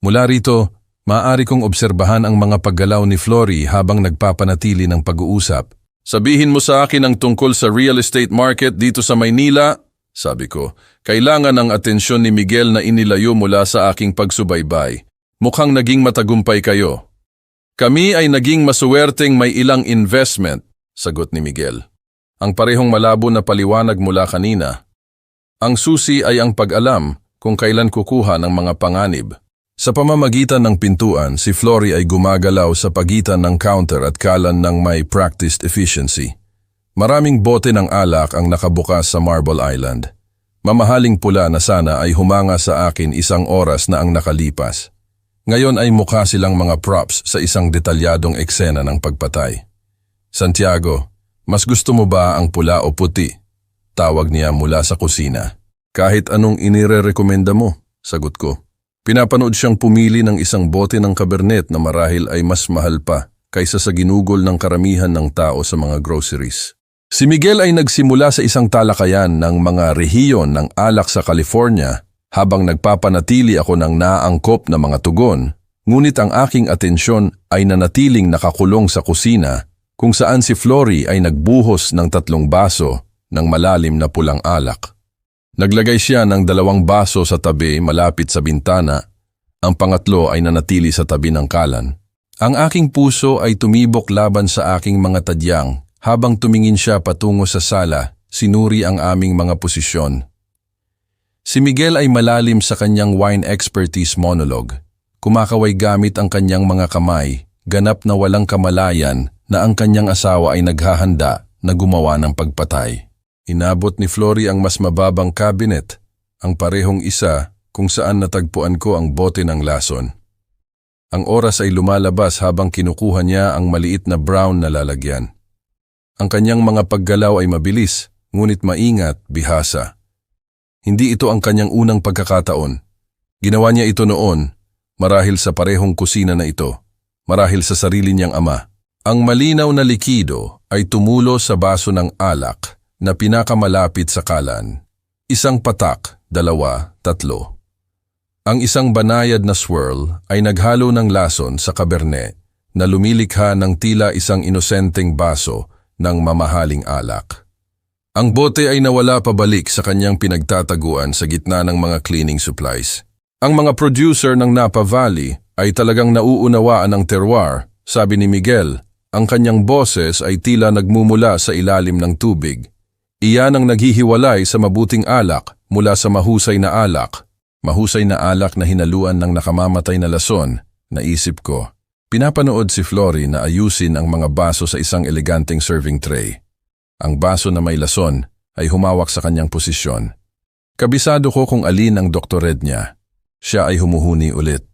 Mula rito, maaari kong obserbahan ang mga paggalaw ni Flory habang nagpapanatili ng pag-uusap. Sabihin mo sa akin ang tungkol sa real estate market dito sa Maynila, sabi ko. Kailangan ang atensyon ni Miguel na inilayo mula sa aking pagsubaybay. Mukhang naging matagumpay kayo. Kami ay naging masuwerteng may ilang investment, sagot ni Miguel. Ang parehong malabo na paliwanag mula kanina. Ang susi ay ang pag-alam kung kailan kukuha ng mga panganib. Sa pamamagitan ng pintuan, si Flory ay gumagalaw sa pagitan ng counter at kalan ng may practiced efficiency. Maraming bote ng alak ang nakabukas sa Marble Island. Mamahaling pula na sana ay humanga sa akin 1 oras na ang nakalipas. Ngayon ay mukha silang mga props sa isang detalyadong eksena ng pagpatay. Santiago, mas gusto mo ba ang pula o puti? Tawag niya mula sa kusina. Kahit anong inirerekomenda mo, sagot ko. Pinapanood siyang pumili ng isang bote ng Cabernet na marahil ay mas mahal pa kaysa sa ginugol ng karamihan ng tao sa mga groceries. Si Miguel ay nagsimula sa isang talakayan ng mga rehiyon ng alak sa California habang nagpapanatili ako ng naangkop na mga tugon, ngunit ang aking atensyon ay nanatiling nakakulong sa kusina kung saan si Flory ay nagbuhos ng 3 baso ng malalim na pulang alak. Naglagay siya ng 2 baso sa tabi malapit sa bintana, ang pangatlo ay nanatili sa tabi ng kalan. Ang aking puso ay tumibok laban sa aking mga tadyang habang tumingin siya patungo sa sala, sinuri ang aming mga posisyon. Si Miguel ay malalim sa kanyang wine expertise monologue. kumakaway gamit ang kanyang mga kamay, ganap na walang kamalayan na ang kanyang asawa ay naghahanda na gumawa ng pagpatay. Inabot ni Flory ang mas mababang cabinet, ang parehong isa kung saan natagpuan ko ang bote ng lason. Ang oras ay lumalabas habang kinukuha niya ang maliit na brown na lalagyan. Ang kanyang mga paggalaw ay mabilis, ngunit maingat, bihasa. Hindi ito ang kanyang unang pagkakataon. Ginawa niya ito noon, marahil sa parehong kusina na ito, marahil sa sarili niyang ama. Ang malinaw na likido ay tumulo sa baso ng alak na pinakamalapit sa kalan. Isang patak, 2, 3. Ang isang banayad na swirl ay naghalo ng lason sa Cabernet na lumilikha ng tila isang inosenteng baso ng mamahaling alak. Ang bote ay nawala pabalik sa kanyang pinagtataguan sa gitna ng mga cleaning supplies. Ang mga producer ng Napa Valley ay talagang nauunawaan ng terroir, sabi ni Miguel. Ang kanyang boses ay tila nagmumula sa ilalim ng tubig. Iyan ang naghihiwalay sa mabuting alak mula sa mahusay na alak. Mahusay na alak na hinaluan ng nakamamatay na lason, naisip ko. Pinapanood si Flory na ayusin ang mga baso sa isang eleganteng serving tray. Ang baso na may lason ay humawak sa kanyang posisyon. Kabisado ko kung alin ang doktored niya. Siya ay humuhuni ulit.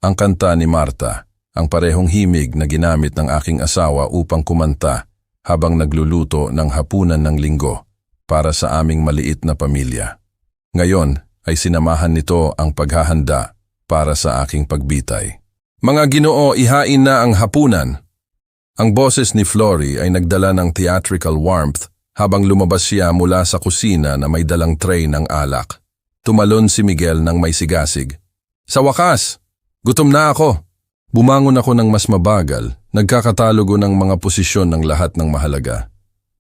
Ang kanta ni Marta, ang parehong himig na ginamit ng aking asawa upang kumanta habang nagluluto ng hapunan ng linggo para sa aming maliit na pamilya. Ngayon ay sinamahan nito ang paghahanda para sa aking pagbitay. Mga Ginoo, ihain na ang hapunan. Ang boses ni Flory ay nagdala ng theatrical warmth habang lumabas siya mula sa kusina na may dalang tray ng alak. Tumalon si Miguel ng may sigasig. Sa wakas, gutom na ako. Bumangon ako ng mas mabagal, nagkakatalogo ng mga posisyon ng lahat ng mahalaga.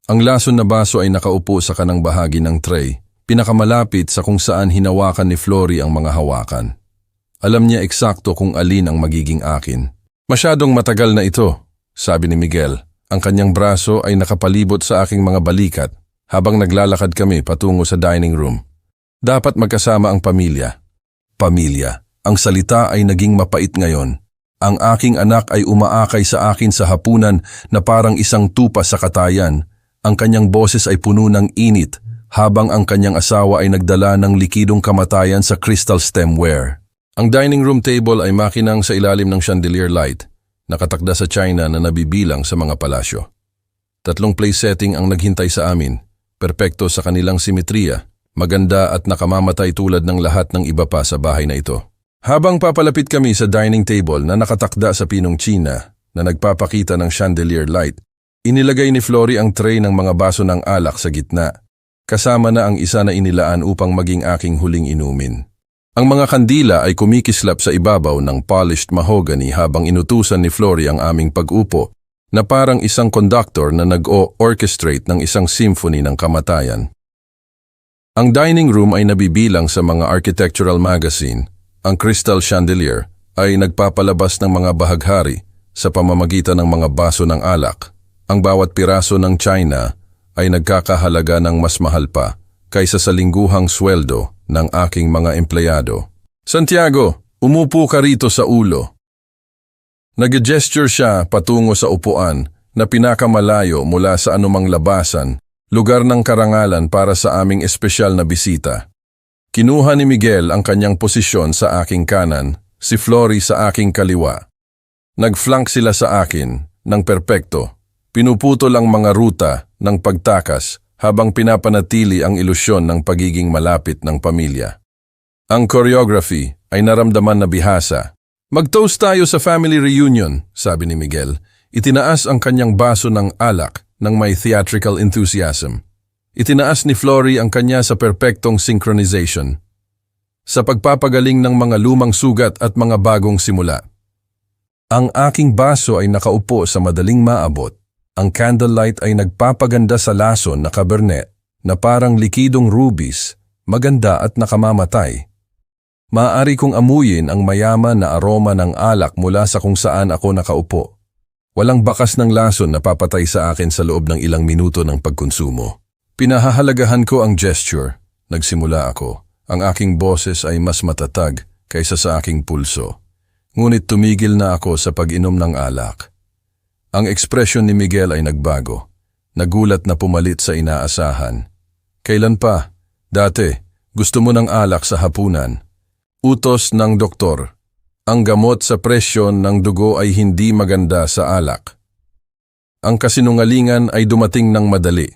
Ang lason na baso ay nakaupo sa kanang bahagi ng tray, pinakamalapit sa kung saan hinawakan ni Flory ang mga hawakan. Alam niya eksakto kung alin ang magiging akin. Masyadong matagal na ito, sabi ni Miguel. Ang kanyang braso ay nakapalibot sa aking mga balikat habang naglalakad kami patungo sa dining room. Dapat magkasama ang pamilya. Pamilya. Ang salita ay naging mapait ngayon. Ang aking anak ay umaakay sa akin sa hapunan na parang isang tupa sa katayan. Ang kanyang boses ay puno ng init habang ang kanyang asawa ay nagdala ng likidong kamatayan sa crystal stemware. Ang dining room table ay makinang sa ilalim ng chandelier light, nakatakda sa China na nabibilang sa mga palasyo. 3 place setting ang naghintay sa amin, perpekto sa kanilang simetriya, maganda at nakamamatay tulad ng lahat ng iba pa sa bahay na ito. Habang papalapit kami sa dining table na nakatakda sa pinong China na nagpapakita ng chandelier light, inilagay ni Flory ang tray ng mga baso ng alak sa gitna, kasama na ang isa na inilaan upang maging aking huling inumin. Ang mga kandila ay kumikislap sa ibabaw ng polished mahogany habang inutusan ni Flory ang aming pag-upo na parang isang conductor na nag-o-orchestrate ng isang symphony ng kamatayan. Ang dining room ay nabibilang sa mga architectural magazine. Ang crystal chandelier ay nagpapalabas ng mga bahaghari sa pamamagitan ng mga baso ng alak. Ang bawat piraso ng China ay nagkakahalaga ng mas mahal pa kaysa sa lingguhang sweldo ng aking mga empleyado. Santiago, umupo ka rito sa ulo. Nag-gesture siya patungo sa upuan na pinakamalayo mula sa anumang labasan, lugar ng karangalan para sa aming espesyal na bisita. Kinuha ni Miguel ang kanyang posisyon sa aking kanan, si Flory sa aking kaliwa. Nag-flank sila sa akin ng perpekto. Pinuputol ang mga ruta ng pagtakas habang pinapanatili ang ilusyon ng pagiging malapit ng pamilya. Ang choreography ay naramdaman na bihasa. Mag-toast tayo sa family reunion, sabi ni Miguel. Itinaas ang kanyang baso ng alak ng may theatrical enthusiasm. Itinaas ni Flory ang kanya sa perpektong synchronization. Sa pagpapagaling ng mga lumang sugat at mga bagong simula. Ang aking baso ay nakaupo sa madaling maabot. Ang candlelight ay nagpapaganda sa lason na Cabernet na parang likidong rubies, maganda at nakamamatay. Maaari kong amuyin ang mayaman na aroma ng alak mula sa kung saan ako nakaupo. Walang bakas ng lason na papatay sa akin sa loob ng ilang minuto ng pagkonsumo. Pinahahalagahan ko ang gesture. Nagsimula ako. Ang aking boses ay mas matatag kaysa sa aking pulso. Ngunit tumigil na ako sa pag-inom ng alak. Ang ekspresyon ni Miguel ay nagbago. Nagulat na pumalit sa inaasahan. Kailan pa? Dati, gusto mo ng alak sa hapunan. Utos ng doktor. Ang gamot sa presyon ng dugo ay hindi maganda sa alak. Ang kasinungalingan ay dumating ng madali.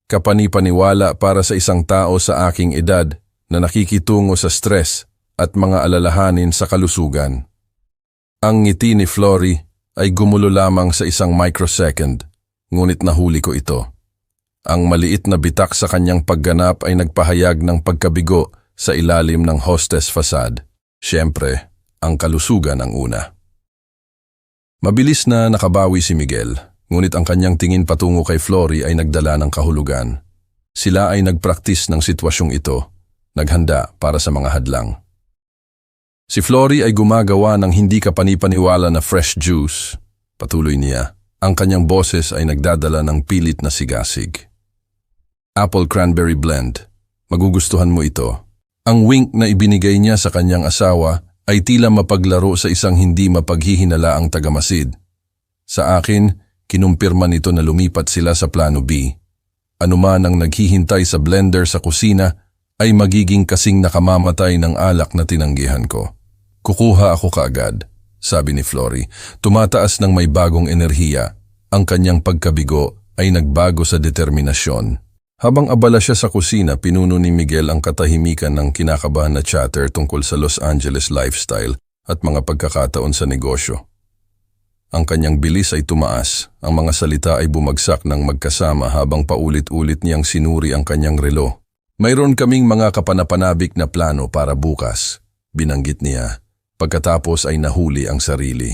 Kapani-paniwala para sa isang tao sa aking edad na nakikitungo sa stress at mga alalahanin sa kalusugan. Ang ngiti ni Flory ay gumulo lamang sa isang microsecond, ngunit nahuli ko ito. Ang maliit na bitak sa kanyang pagganap ay nagpahayag ng pagkabigo sa ilalim ng hostess facade. Siyempre, ang kalusugan ang una. Mabilis na nakabawi si Miguel, ngunit ang kanyang tingin patungo kay Flory ay nagdala ng kahulugan. Sila ay nagpraktis ng sitwasyong ito, naghanda para sa mga hadlang. Si Flory ay gumagawa ng hindi kapanipaniwala na fresh juice. Patuloy niya, ang kanyang boses ay nagdadala ng pilit na sigasig. Apple cranberry blend, magugustuhan mo ito. Ang wink na ibinigay niya sa kanyang asawa ay tila mapaglaro sa isang hindi mapaghihinalaang tagamasid. Sa akin, kinumpirma nito na lumipat sila sa plano B. Anuman ang naghihintay sa blender sa kusina ay magiging kasing nakamamatay ng alak na tinanggihan ko. Kukuha ako kaagad, sabi ni Flory. Tumataas ng may bagong enerhiya. Ang kanyang pagkabigo ay nagbago sa determinasyon. Habang abala siya sa kusina, pinuno ni Miguel ang katahimikan ng kinakabahan na chatter tungkol sa Los Angeles lifestyle at mga pagkakataon sa negosyo. Ang kanyang bilis ay tumaas, ang mga salita ay bumagsak ng magkasama habang paulit-ulit niyang sinuri ang kanyang relo. Mayroon kaming mga kapanapanabik na plano para bukas, binanggit niya. Pagkatapos ay nahuli ang sarili.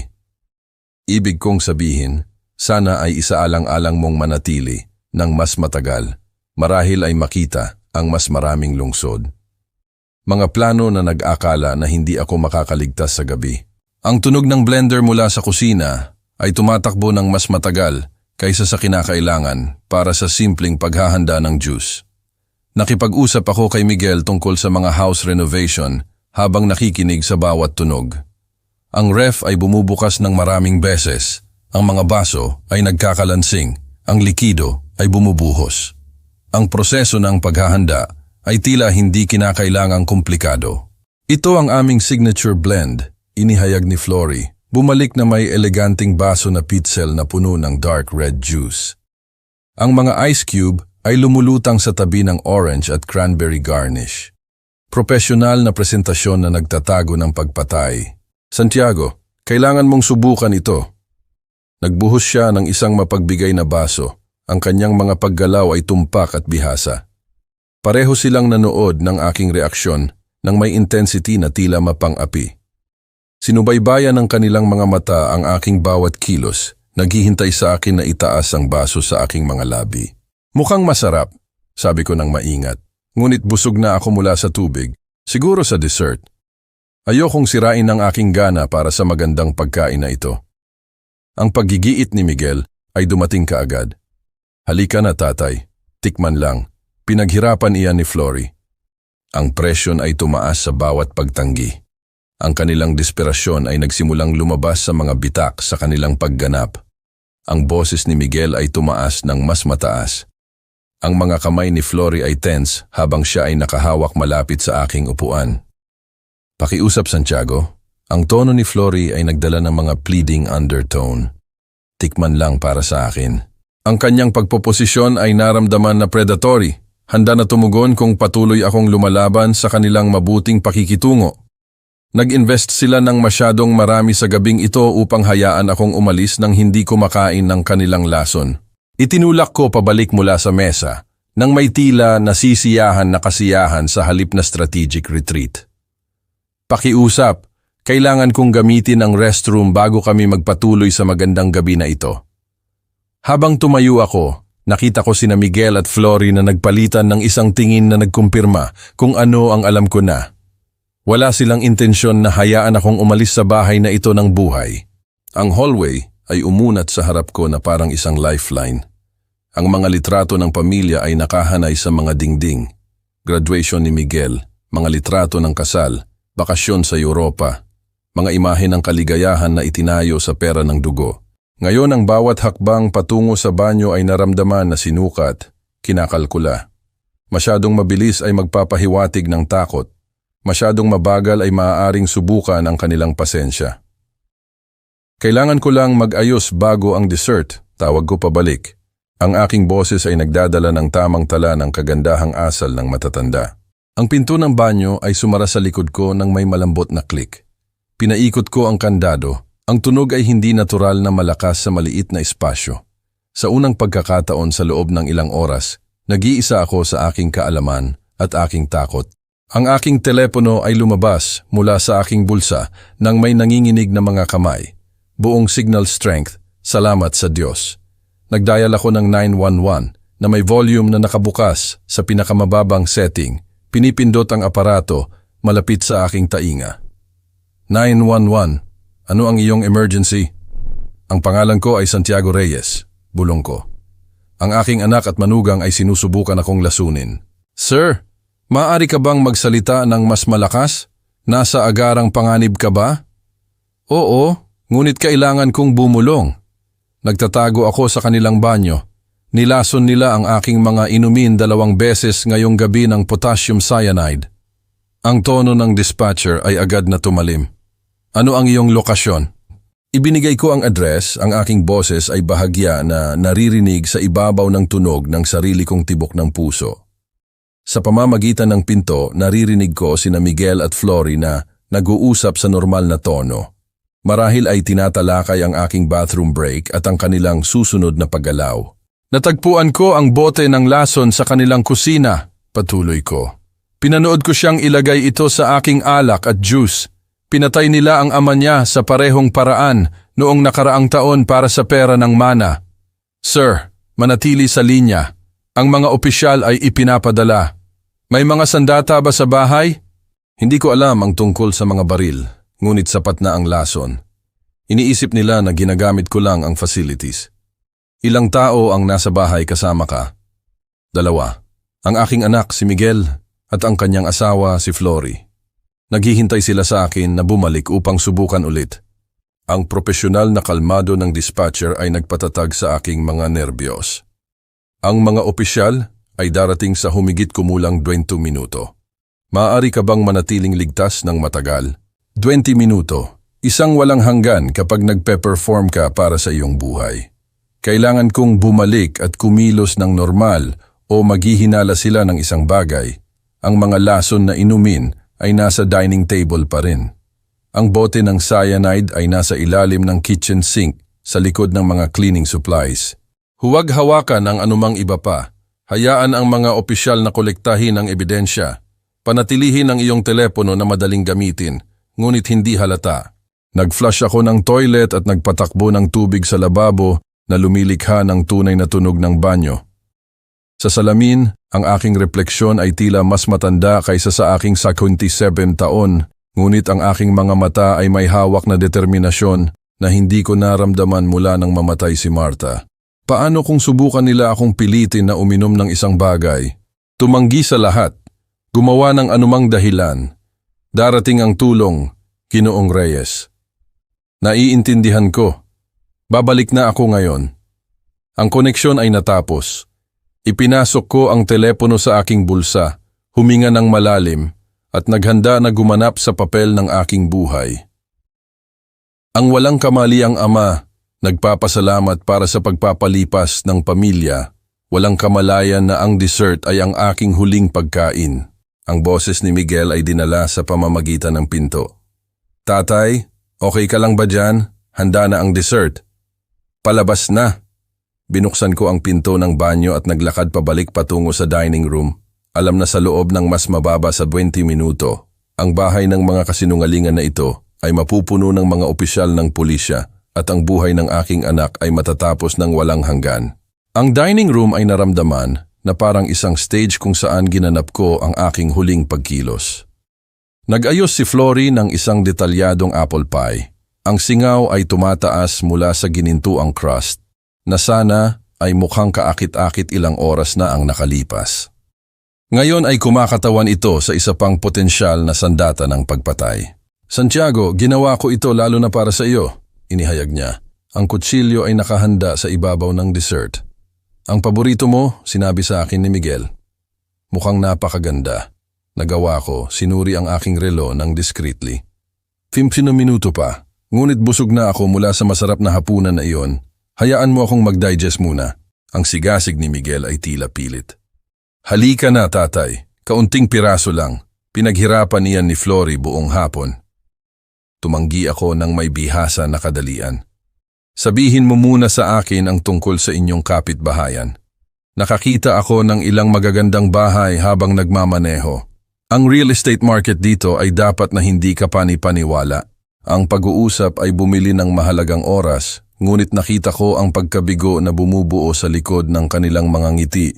Ibig kong sabihin, sana ay isaalang-alang mong manatili ng mas matagal, marahil ay makita ang mas maraming lungsod. Mga plano na nag-akala na hindi ako makakaligtas sa gabi. Ang tunog ng blender mula sa kusina ay tumatakbo ng mas matagal kaysa sa kinakailangan para sa simpleng paghahanda ng juice. Nakipag-usap ako kay Miguel tungkol sa mga house renovation habang nakikinig sa bawat tunog. Ang ref ay bumubukas ng maraming beses, ang mga baso ay nagkakalansing, ang likido ay bumubuhos. Ang proseso ng paghahanda ay tila hindi kinakailangang komplikado. Ito ang aming signature blend, inihayag ni Flory. Bumalik na may eleganting baso na pitzel na puno ng dark red juice. Ang mga ice cube ay lumulutang sa tabi ng orange at cranberry garnish. Profesional na presentasyon na nagtatago ng pagpatay. Santiago, kailangan mong subukan ito. Nagbuhos siya ng isang mapagbigay na baso. Ang kanyang mga paggalaw ay tumpak at bihasa. Pareho silang nanood ng aking reaksyon nang may intensity na tila mapang-api. Sinubaybayan ng kanilang mga mata ang aking bawat kilos, naghihintay sa akin na itaas ang baso sa aking mga labi. Mukhang masarap, sabi ko ng maingat. Ngunit busog na ako mula sa tubig, siguro sa dessert. Ayokong sirain ang aking gana para sa magandang pagkain na ito. Ang paggigiit ni Miguel ay dumating kaagad. Halika na tatay, tikman lang. Pinaghirapan iyan ni Flory. Ang presyon ay tumaas sa bawat pagtanggi. Ang kanilang desperasyon ay nagsimulang lumabas sa mga bitak sa kanilang pagganap. Ang boses ni Miguel ay tumaas ng mas mataas. Ang mga kamay ni Flory ay tense habang siya ay nakahawak malapit sa aking upuan. Pakiusap Santiago, ang tono ni Flory ay nagdala ng mga pleading undertone. Tikman lang para sa akin. Ang kanyang pagpoposisyon ay naramdaman na predatory. Handa na tumugon kung patuloy akong lumalaban sa kanilang mabuting pakikitungo. Nag-invest sila ng masyadong marami sa gabing ito upang hayaan akong umalis nang hindi kumakain ng kanilang lason. Itinulak ko pabalik mula sa mesa nang may tila nasisiyahan na kasiyahan sa halip na strategic retreat. Pakiusap, kailangan kong gamitin ang restroom bago kami magpatuloy sa magandang gabi na ito. Habang tumayo ako, nakita ko sina Miguel at Flory na nagpalitan ng isang tingin na nagkumpirma kung ano ang alam ko na. Wala silang intensyon na hayaan akong umalis sa bahay na ito ng buhay. Ang hallway ay umunat sa harap ko na parang isang lifeline. Ang mga litrato ng pamilya ay nakahanay sa mga dingding. Graduation ni Miguel, mga litrato ng kasal, bakasyon sa Europa. mga imahe ng kaligayahan na itinayo sa pera ng dugo. Ngayon ang bawat hakbang patungo sa banyo ay naramdaman na sinukat, kinakalkula. Masyadong mabilis ay magpapahiwatig ng takot. Masyadong mabagal ay maaaring subukan ang kanilang pasensya. Kailangan ko lang mag-ayos bago ang dessert, tawag ko pabalik. Ang aking boses ay nagdadala ng tamang tala ng kagandahang asal ng matatanda. Ang pinto ng banyo ay sumara sa likod ko ng may malambot na click. Pinaikot ko ang kandado. Ang tunog ay hindi natural na malakas sa maliit na espasyo. Sa unang pagkakataon sa loob ng ilang oras, nag-iisa ako sa aking kaalaman at aking takot. Ang aking telepono ay lumabas mula sa aking bulsa nang may nanginginig na mga kamay. Buong signal strength, salamat sa Diyos. Nagdial ako ng 911 na may volume na nakabukas sa pinakamababang setting. Pinipindot ang aparato malapit sa aking tainga. 911, ano ang iyong emergency? Ang pangalan ko ay Santiago Reyes, bulong ko. Ang aking anak at manugang ay sinusubukan akong lasunin. Sir, maaari ka bang magsalita ng mas malakas? Nasa agarang panganib ka ba? Oo, ngunit kailangan kong bumulong. Nagtatago ako sa kanilang banyo. Nilason nila ang aking mga inumin 2 beses ngayong gabi ng potassium cyanide. Ang tono ng dispatcher ay agad na tumalim. Ano ang iyong lokasyon? Ibinigay ko ang address, ang aking boses ay bahagya na naririnig sa ibabaw ng tunog ng sarili kong tibok ng puso. Sa pamamagitan ng pinto, naririnig ko sina Miguel at Flory na nag-uusap sa normal na tono. Marahil ay tinatalakay ang aking bathroom break at ang kanilang susunod na paggalaw. Natagpuan ko ang bote ng lason sa kanilang kusina, patuloy ko. Pinanood ko siyang ilagay ito sa aking alak at juice. Pinatay nila ang ama niya sa parehong paraan noong nakaraang taon para sa pera ng mana. Sir, manatili sa linya. Ang mga opisyal ay ipinapadala. May mga sandata ba sa bahay? Hindi ko alam ang tungkol sa mga baril. Ngunit sapat na ang lason. Iniisip nila na ginagamit ko lang ang facilities. Ilang tao ang nasa bahay kasama ka? 2. Ang aking anak si Miguel at ang kanyang asawa si Flory. Naghihintay sila sa akin na bumalik upang subukan ulit. Ang profesional na kalmado ng dispatcher ay nagpatatag sa aking mga nerbiyos. Ang mga opisyal ay darating sa humigit kumulang 20 minuto. Maaari ka bang manatiling ligtas ng matagal? 20 minuto, isang walang hanggan kapag nagpe-perform ka para sa iyong buhay. Kailangan kong bumalik at kumilos ng normal o maghihinala sila ng isang bagay. Ang mga lason na inumin ay nasa dining table pa rin. Ang bote ng cyanide ay nasa ilalim ng kitchen sink sa likod ng mga cleaning supplies. Huwag hawakan ang anumang iba pa. Hayaan ang mga opisyal na kolektahin ang ebidensya. Panatilihin ang iyong telepono na madaling gamitin. Ngunit hindi halata. Nag-flush ako ng toilet at nagpatakbo ng tubig sa lababo na lumilikha ng tunay na tunog ng banyo. Sa salamin, ang aking refleksyon ay tila mas matanda kaysa sa aking 27 taon, ngunit ang aking mga mata ay may hawak na determinasyon na hindi ko naramdaman mula nang mamatay si Martha. Paano kung subukan nila akong pilitin na uminom ng isang bagay? Tumanggi sa lahat. Gumawa ng anumang dahilan. Darating ang tulong, Ginoong Reyes. Naiintindihan ko. Babalik na ako ngayon. Ang koneksyon ay natapos. Ipinasok ko ang telepono sa aking bulsa, huminga ng malalim, at naghanda na gumanap sa papel ng aking buhay. Ang walang kamaliang ama, nagpapasalamat para sa pagpapalipas ng pamilya. Walang kamalayan na ang dessert ay ang aking huling pagkain. Ang boses ni Miguel ay dinala sa pamamagitan ng pinto. Tatay, okay ka lang ba dyan? Handa na ang dessert. Palabas na. Binuksan ko ang pinto ng banyo at naglakad pabalik patungo sa dining room. Alam na sa loob ng mas mababa sa 20 minuto, ang bahay ng mga kasinungalingan na ito ay mapupuno ng mga opisyal ng pulisya at ang buhay ng aking anak ay matatapos ng walang hanggan. Ang dining room ay naramdaman na parang isang stage kung saan ginanap ko ang aking huling pagkilos. Nag-ayos si Flory ng isang detalyadong apple pie. Ang singaw ay tumataas mula sa ginintuang crust, na sana ay mukhang kaakit-akit ilang oras na ang nakalipas. Ngayon ay kumakatawan ito sa isa pang potensyal na sandata ng pagpatay. Santiago, ginawa ko ito lalo na para sa iyo, inihayag niya. Ang kutsilyo ay nakahanda sa ibabaw ng dessert. Ang paborito mo, sinabi sa akin ni Miguel. Mukhang napakaganda. Nagawa ko, sinuri ang aking relo ng discreetly. 15 minuto pa, ngunit busog na ako mula sa masarap na hapunan na iyon. Hayaan mo akong mag-digest muna. Ang sigasig ni Miguel ay tila pilit. Halika na, tatay. Kaunting piraso lang. Pinaghirapan niyan ni Flory buong hapon. Tumanggi ako ng may bihasa na kadalian. Sabihin mo muna sa akin ang tungkol sa inyong kapitbahayan. Nakakita ako ng ilang magagandang bahay habang nagmamaneho. Ang real estate market dito ay dapat na hindi ka pani-paniwala. Ang pag-uusap ay bumili ng mahalagang oras, ngunit nakita ko ang pagkabigo na bumubuo sa likod ng kanilang mga ngiti.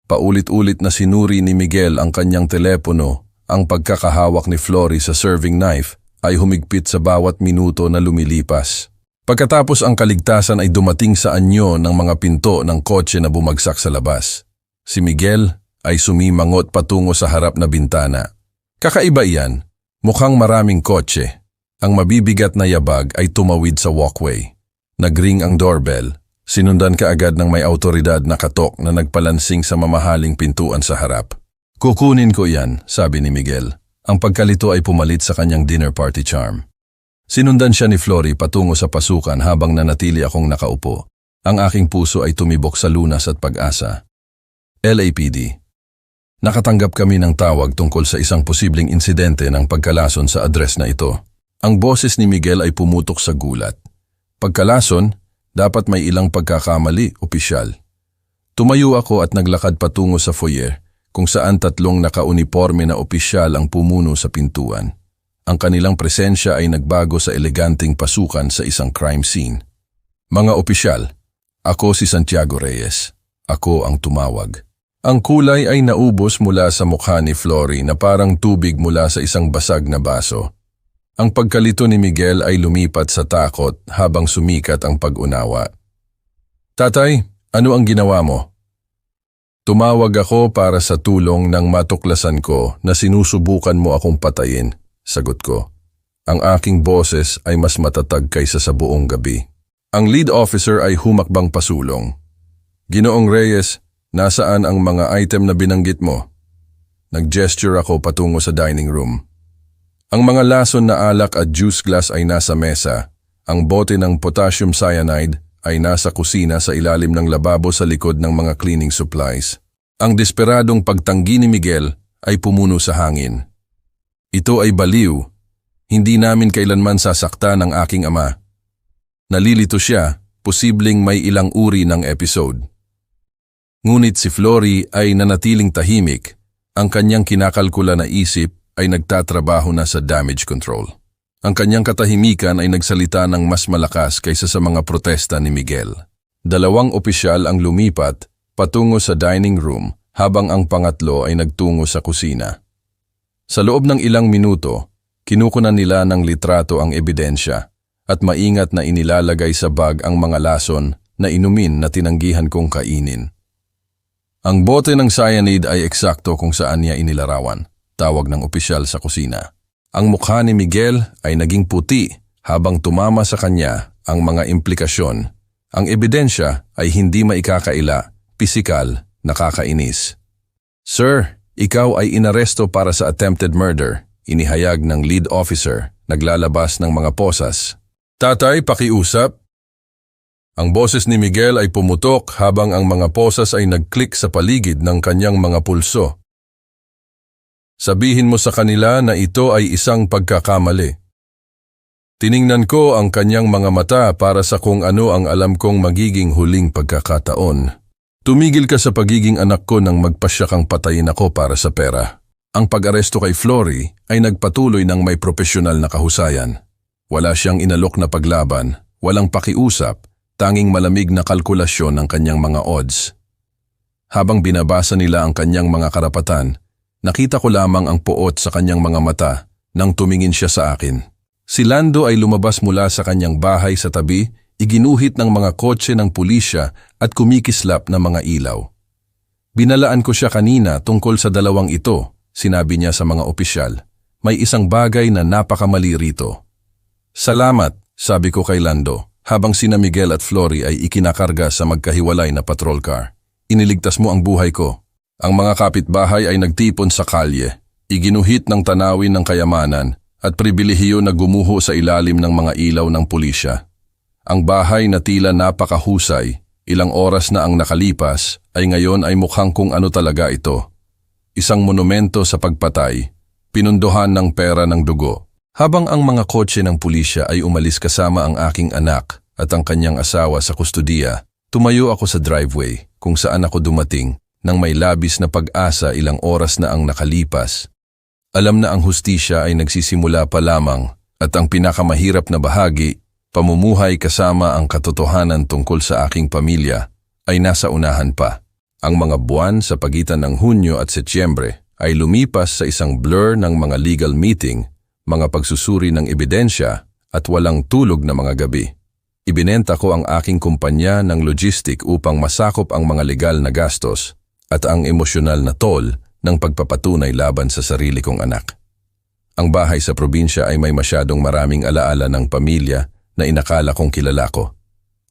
Paulit-ulit na sinuri ni Miguel ang kanyang telepono, ang pagkakahawak ni Flory sa serving knife ay humigpit sa bawat minuto na lumilipas. Pagkatapos ang kaligtasan ay dumating sa anyo ng mga pinto ng kotse na bumagsak sa labas. Si Miguel ay sumimangot patungo sa harap na bintana. Kakaiba iyan, mukhang maraming kotse. Ang mabibigat na yabag ay tumawid sa walkway. Nagring ang doorbell, sinundan kaagad ng may autoridad na katok na nagpalansing sa mamahaling pintuan sa harap. Kukunin ko yan, sabi ni Miguel. Ang pagkalito ay pumalit sa kanyang dinner party charm. Sinundan siya ni Flory patungo sa pasukan habang nanatili akong nakaupo. Ang aking puso ay tumibok sa lunas at pag-asa. LAPD. Nakatanggap kami ng tawag tungkol sa isang posibleng insidente ng pagkalason sa address na ito. Ang boses ni Miguel ay pumutok sa gulat. Pagkalason, dapat may ilang pagkakamali, opisyal. Tumayo ako at naglakad patungo sa foyer, kung saan 3 nakauniporme na opisyal ang pumuno sa pintuan. Ang kanilang presensya ay nagbago sa eleganteng pasukan sa isang crime scene. Mga opisyal, ako si Santiago Reyes. Ako ang tumawag. Ang kulay ay naubos mula sa mukha ni Flory na parang tubig mula sa isang basag na baso. Ang pagkalito ni Miguel ay lumipat sa takot habang sumikat ang pag-unawa. Tatay, ano ang ginawa mo? Tumawag ako para sa tulong nang matuklasan ko na sinusubukan mo akong patayin. Sagot ko. Ang aking boses ay mas matatag kaysa sa buong gabi. Ang lead officer ay humakbang pasulong. Ginoong Reyes, nasaan ang mga item na binanggit mo? Nag-gesture ako patungo sa dining room. Ang mga lason na alak at juice glass ay nasa mesa. Ang bote ng potassium cyanide ay nasa kusina sa ilalim ng lababo sa likod ng mga cleaning supplies. Ang desperadong pagtanggi ni Miguel ay pumuno sa hangin. Ito ay baliw. Hindi namin kailanman sasaktan ang aking ama. Nalilito siya, posibleng may ilang uri ng episode. Ngunit si Flory ay nanatiling tahimik. Ang kanyang kinakalkula na isip ay nagtatrabaho na sa damage control. Ang kanyang katahimikan ay nagsalita ng mas malakas kaysa sa mga protesta ni Miguel. 2 opisyal ang lumipat patungo sa dining room habang ang pangatlo ay nagtungo sa kusina. Sa loob ng ilang minuto, kinukunan nila ng litrato ang ebidensya at maingat na inilalagay sa bag ang mga lason na inumin na tinanggihan kong kainin. Ang bote ng cyanide ay eksakto kung saan niya inilarawan, tawag ng opisyal sa kusina. Ang mukha ni Miguel ay naging puti habang tumama sa kanya ang mga implikasyon. Ang ebidensya ay hindi maikakaila, pisikal, nakakainis. Sir, ikaw ay inaresto para sa attempted murder, inihayag ng lead officer, naglalabas ng mga posas. Tatay, pakiusap. Ang boses ni Miguel ay pumutok habang ang mga posas ay nag-click sa paligid ng kanyang mga pulso. Sabihin mo sa kanila na ito ay isang pagkakamali. Tiningnan ko ang kanyang mga mata para sa kung ano ang alam kong magiging huling pagkakataon. Tumigil ka sa pagiging anak ko nang magpasya kang patayin ako para sa pera. Ang pag-aresto kay Flory ay nagpatuloy ng may propesyonal na kahusayan. Wala siyang inalok na paglaban, walang pakiusap, tanging malamig na kalkulasyon ng kanyang mga odds. Habang binabasa nila ang kanyang mga karapatan, nakita ko lamang ang puot sa kanyang mga mata nang tumingin siya sa akin. Si Lando ay lumabas mula sa kanyang bahay sa tabi, iginuhit ng mga kotse ng pulisya at kumikislap ng mga ilaw. Binalaan ko siya kanina tungkol sa 2 ito, sinabi niya sa mga opisyal. may isang bagay na napakamali rito. Salamat, sabi ko kay Lando, habang sina Miguel at Flory ay ikinakarga sa magkahiwalay na patrol car. Iniligtas mo ang buhay ko. Ang mga kapitbahay ay nagtipon sa kalye, iginuhit ng tanawin ng kayamanan at pribilehiyo na gumuho sa ilalim ng mga ilaw ng pulisya. Ang bahay na tila napakahusay, ilang oras na ang nakalipas, ay ngayon ay mukhang kung ano talaga ito. Isang monumento sa pagpatay, pinunduhan ng pera ng dugo. Habang ang mga kotse ng pulisya ay umalis kasama ang aking anak at ang kanyang asawa sa kustudiya, tumayo ako sa driveway kung saan ako dumating nang may labis na pag-asa ilang oras na ang nakalipas. Alam na ang hustisya ay nagsisimula pa lamang at ang pinakamahirap na bahagi, pamumuhay kasama ang katotohanan tungkol sa aking pamilya, ay nasa unahan pa. Ang mga buwan sa pagitan ng Hunyo at Setyembre ay lumipas sa isang blur ng mga legal meeting, mga pagsusuri ng ebidensya at walang tulog na mga gabi. Ibinenta ko ang aking kumpanya ng logistic upang masakop ang mga legal na gastos at ang emosyonal na toll ng pagpapatunay laban sa sarili kong anak. Ang bahay sa probinsya ay may masyadong maraming alaala ng pamilya na inakala kong kilala ko.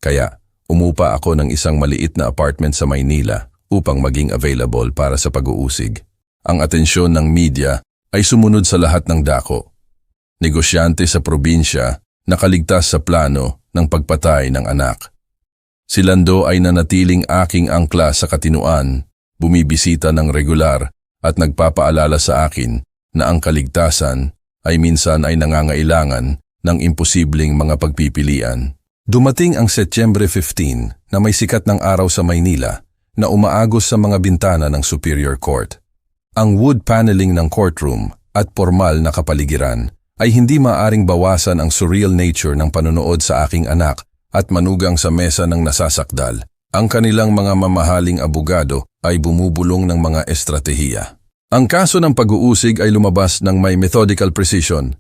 Kaya umupa ako ng isang maliit na apartment sa Maynila upang maging available para sa pag-uusig. Ang atensyon ng media ay sumunod sa lahat ng dako. Negosyante sa probinsya, nakaligtas sa plano ng pagpatay ng anak. Si Lando ay nanatiling aking angkla sa katinuan, bumibisita ng regular at nagpapaalala sa akin na ang kaligtasan ay minsan ay nangangailangan ng imposibleng mga pagpipilian. Dumating ang Setyembre 15 na may sikat ng araw sa Maynila na umaagos sa mga bintana ng Superior Court. Ang wood paneling ng courtroom at formal na kapaligiran ay hindi maaring bawasan ang surreal nature ng panonood sa aking anak at manugang sa mesa ng nasasakdal. Ang kanilang mga mamahaling abogado ay bumubulong ng mga estratehiya. Ang kaso ng pag-uusig ay lumabas ng may methodical precision.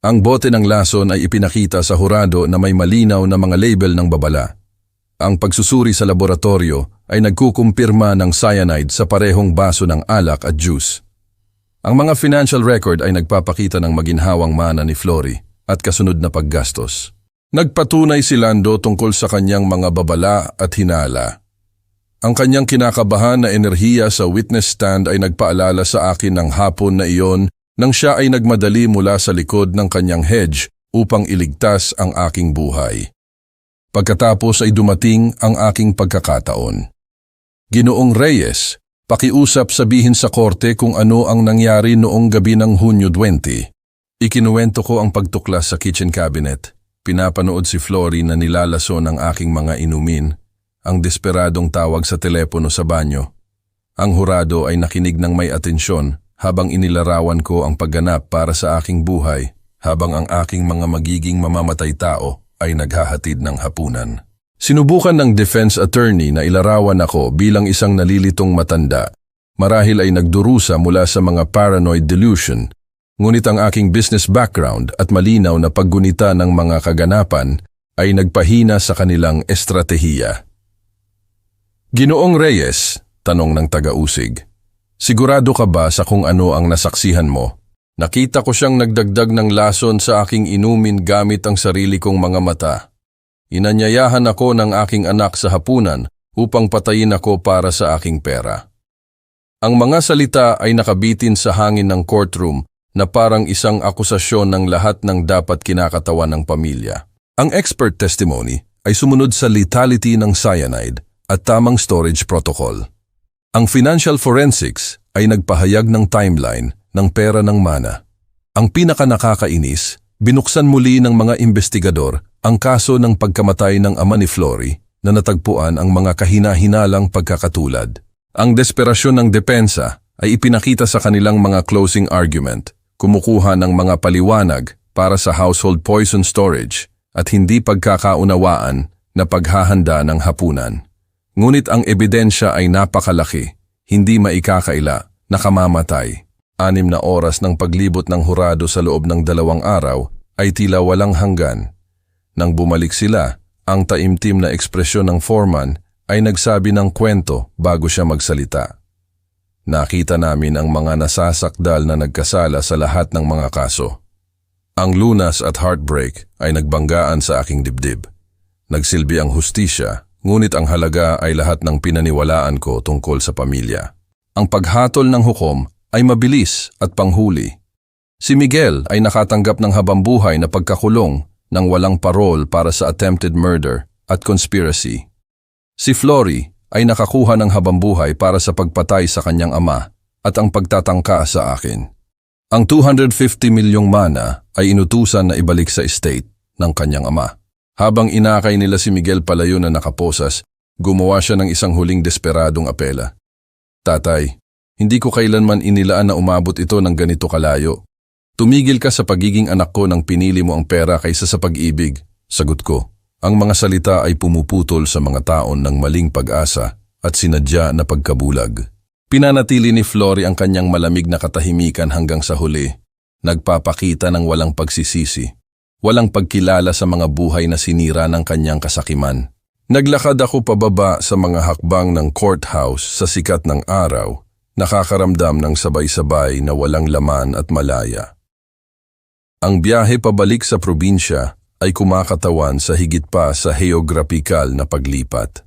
Ang bote ng lason ay ipinakita sa hurado na may malinaw na mga label ng babala. Ang pagsusuri sa laboratorio ay nagkukumpirma ng cyanide sa parehong baso ng alak at juice. Ang mga financial record ay nagpapakita ng maginhawang mana ni Flory at kasunod na paggastos. Nagpatunay si Lando tungkol sa kanyang mga babala at hinala. Ang kanyang kinakabahan na enerhiya sa witness stand ay nagpaalala sa akin ng hapon na iyon nang siya ay nagmadali mula sa likod ng kanyang hedge upang iligtas ang aking buhay. Pagkatapos ay dumating ang aking pagkakataon. Ginoong Reyes, pakiusap sabihin sa korte kung ano ang nangyari noong gabi ng Hunyo 20. Ikinuwento ko ang pagtuklas sa kitchen cabinet. Pinapanood si Flory na nilalaso ng aking mga inumin. Ang desperadong tawag sa telepono sa banyo. Ang hurado ay nakinig ng may atensyon habang inilarawan ko ang pagganap para sa aking buhay habang ang aking mga magiging mamamatay tao ay naghahatid ng hapunan. Sinubukan ng defense attorney na ilarawan ako bilang isang nalilitong matanda. Marahil ay nagdurusa mula sa mga paranoid delusion. Ngunit ang aking business background at malinaw na paggunita ng mga kaganapan ay nagpahina sa kanilang estratehiya. Ginoong Reyes, tanong ng taga-usig, sigurado ka ba sa kung ano ang nasaksihan mo? Nakita ko siyang nagdagdag ng lason sa aking inumin gamit ang sarili kong mga mata. Inanyayahan ako ng aking anak sa hapunan upang patayin ako para sa aking pera. Ang mga salita ay nakabitin sa hangin ng courtroom na parang isang akusasyon ng lahat ng dapat kinakatawan ng pamilya. Ang expert testimony ay sumunod sa lethality ng cyanide at tamang storage protocol. Ang financial forensics ay nagpahayag ng timeline ng pera ng mana. Ang pinakanakakainis, binuksan muli ng mga investigador ang kaso ng pagkamatay ng ama ni Flory na natagpuan ang mga kahina-hinalang pagkakatulad. Ang desperasyon ng depensa ay ipinakita sa kanilang mga closing argument, kumukuha ng mga paliwanag para sa household poison storage at hindi pagkakaunawaan na paghahanda ng hapunan. Ngunit ang ebidensya ay napakalaki, hindi maikakaila, nakamamatay. 6 na oras ng paglibot ng hurado sa loob ng 2 araw ay tila walang hanggan. Nang bumalik sila, ang taimtim na ekspresyon ng foreman ay nagsabi ng kwento bago siya magsalita. Nakita namin ang mga nasasakdal na nagkasala sa lahat ng mga kaso. Ang lunas at heartbreak ay nagbanggaan sa aking dibdib. Nagsilbi ang hustisya, ngunit ang halaga ay lahat ng pinaniwalaan ko tungkol sa pamilya. Ang paghatol ng hukom ay mabilis at panghuli. Si Miguel ay nakatanggap ng habambuhay na pagkakulong ng walang parol para sa attempted murder at conspiracy. Si Flory ay nakakuha ng habambuhay para sa pagpatay sa kanyang ama at ang pagtatangka sa akin. Ang 250 milyong mana ay inutusan na ibalik sa estate ng kanyang ama. Habang inakay nila si Miguel palayo na nakaposas, gumawa siya ng isang huling desperadong apela. Tatay, hindi ko kailanman inilaan na umabot ito ng ganito kalayo. Tumigil ka sa pagiging anak ko nang pinili mo ang pera kaysa sa pag-ibig. Sagot ko. Ang mga salita ay pumuputol sa mga taon ng maling pag-asa at sinadya na pagkabulag. Pinanatili ni Flory ang kanyang malamig na katahimikan hanggang sa huli. Nagpapakita ng walang pagsisisi. Walang pagkilala sa mga buhay na sinira ng kanyang kasakiman. Naglakad ako pababa sa mga hakbang ng courthouse sa sikat ng araw, nakakaramdam ng sabay-sabay na walang laman at malaya. Ang biyahe pabalik sa probinsya ay kumakatawan sa higit pa sa heograpikal na paglipat.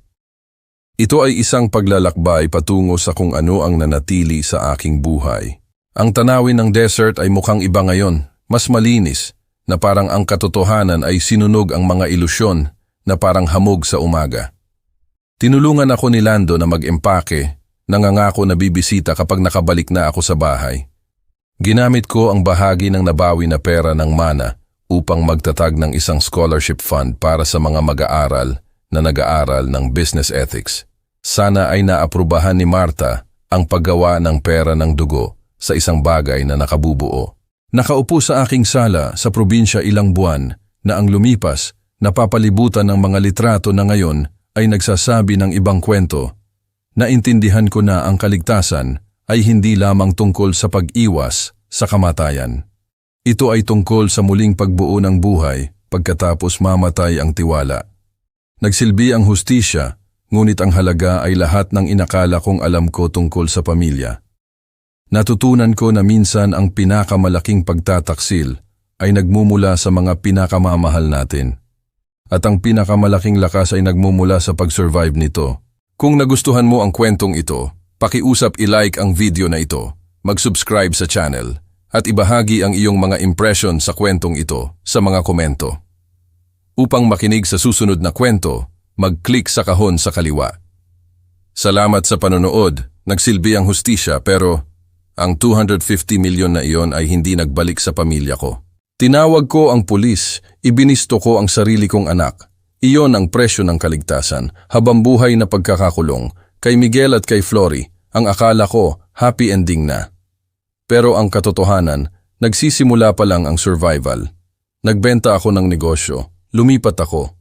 Ito ay isang paglalakbay patungo sa kung ano ang nanatili sa aking buhay. Ang tanawin ng desert ay mukhang iba ngayon, mas malinis, na parang ang katotohanan ay sinunog ang mga ilusyon na parang hamog sa umaga. Tinulungan ako ni Lando na mag-empake, nangangako na bibisita kapag nakabalik na ako sa bahay. Ginamit ko ang bahagi ng nabawi na pera ng mana upang magtatag ng isang scholarship fund para sa mga mag-aaral na nag-aaral ng business ethics. Sana ay naaprubahan ni Marta ang paggawa ng pera ng dugo sa isang bagay na nakabubuo. Nakaupo sa aking sala sa probinsya ilang buwan na ang lumipas, napapalibutan ng mga litrato na ngayon ay nagsasabi ng ibang kwento. Naintindihan ko na ang kaligtasan ay hindi lamang tungkol sa pag-iwas sa kamatayan. Ito ay tungkol sa muling pagbuo ng buhay pagkatapos mamatay ang tiwala. Nagsilbi ang hustisya, ngunit ang halaga ay lahat ng inakala kong alam ko tungkol sa pamilya. Natutunan ko na minsan ang pinakamalaking pagtataksil ay nagmumula sa mga pinakamamahal natin. At ang pinakamalaking lakas ay nagmumula sa pag-survive nito. Kung nagustuhan mo ang kwentong ito, pakiusap i-like ang video na ito, mag-subscribe sa channel, at ibahagi ang iyong mga impression sa kwentong ito sa mga komento. Upang makinig sa susunod na kwento, mag-click sa kahon sa kaliwa. Salamat sa panonood, nagsilbi ang hustisya pero ang 250 milyon na iyon ay hindi nagbalik sa pamilya ko. Tinawag ko ang pulis, ibinisto ko ang sarili kong anak. Iyon ang presyo ng kaligtasan, habambuhay na pagkakakulong. Kay Miguel at kay Flory, ang akala ko happy ending na. Pero ang katotohanan, nagsisimula pa lang ang survival. Nagbenta ako ng negosyo, lumipat ako.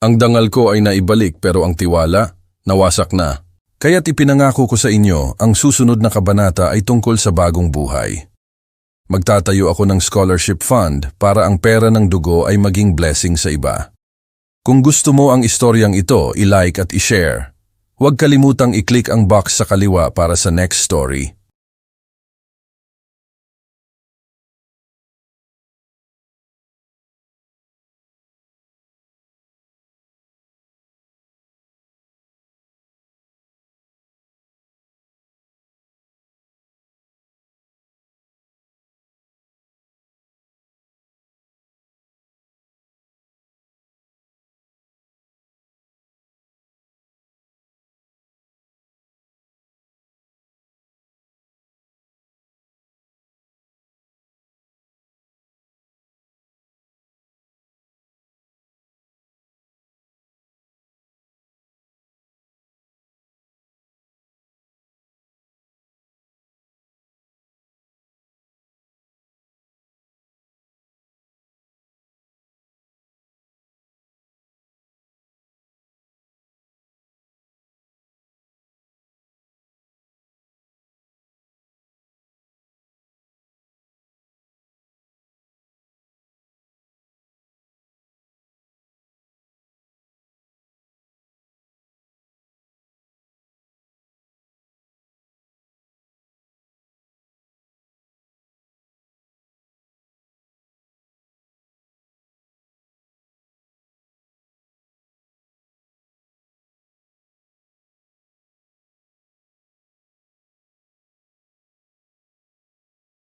Ang dangal ko ay naibalik pero ang tiwala, nawasak na. Kaya't ipinangako ko sa inyo, ang susunod na kabanata ay tungkol sa bagong buhay. Magtatayo ako ng scholarship fund para ang pera ng dugo ay maging blessing sa iba. Kung gusto mo ang istoryang ito, i-like at i-share. Huwag kalimutang i-click ang box sa kaliwa para sa next story.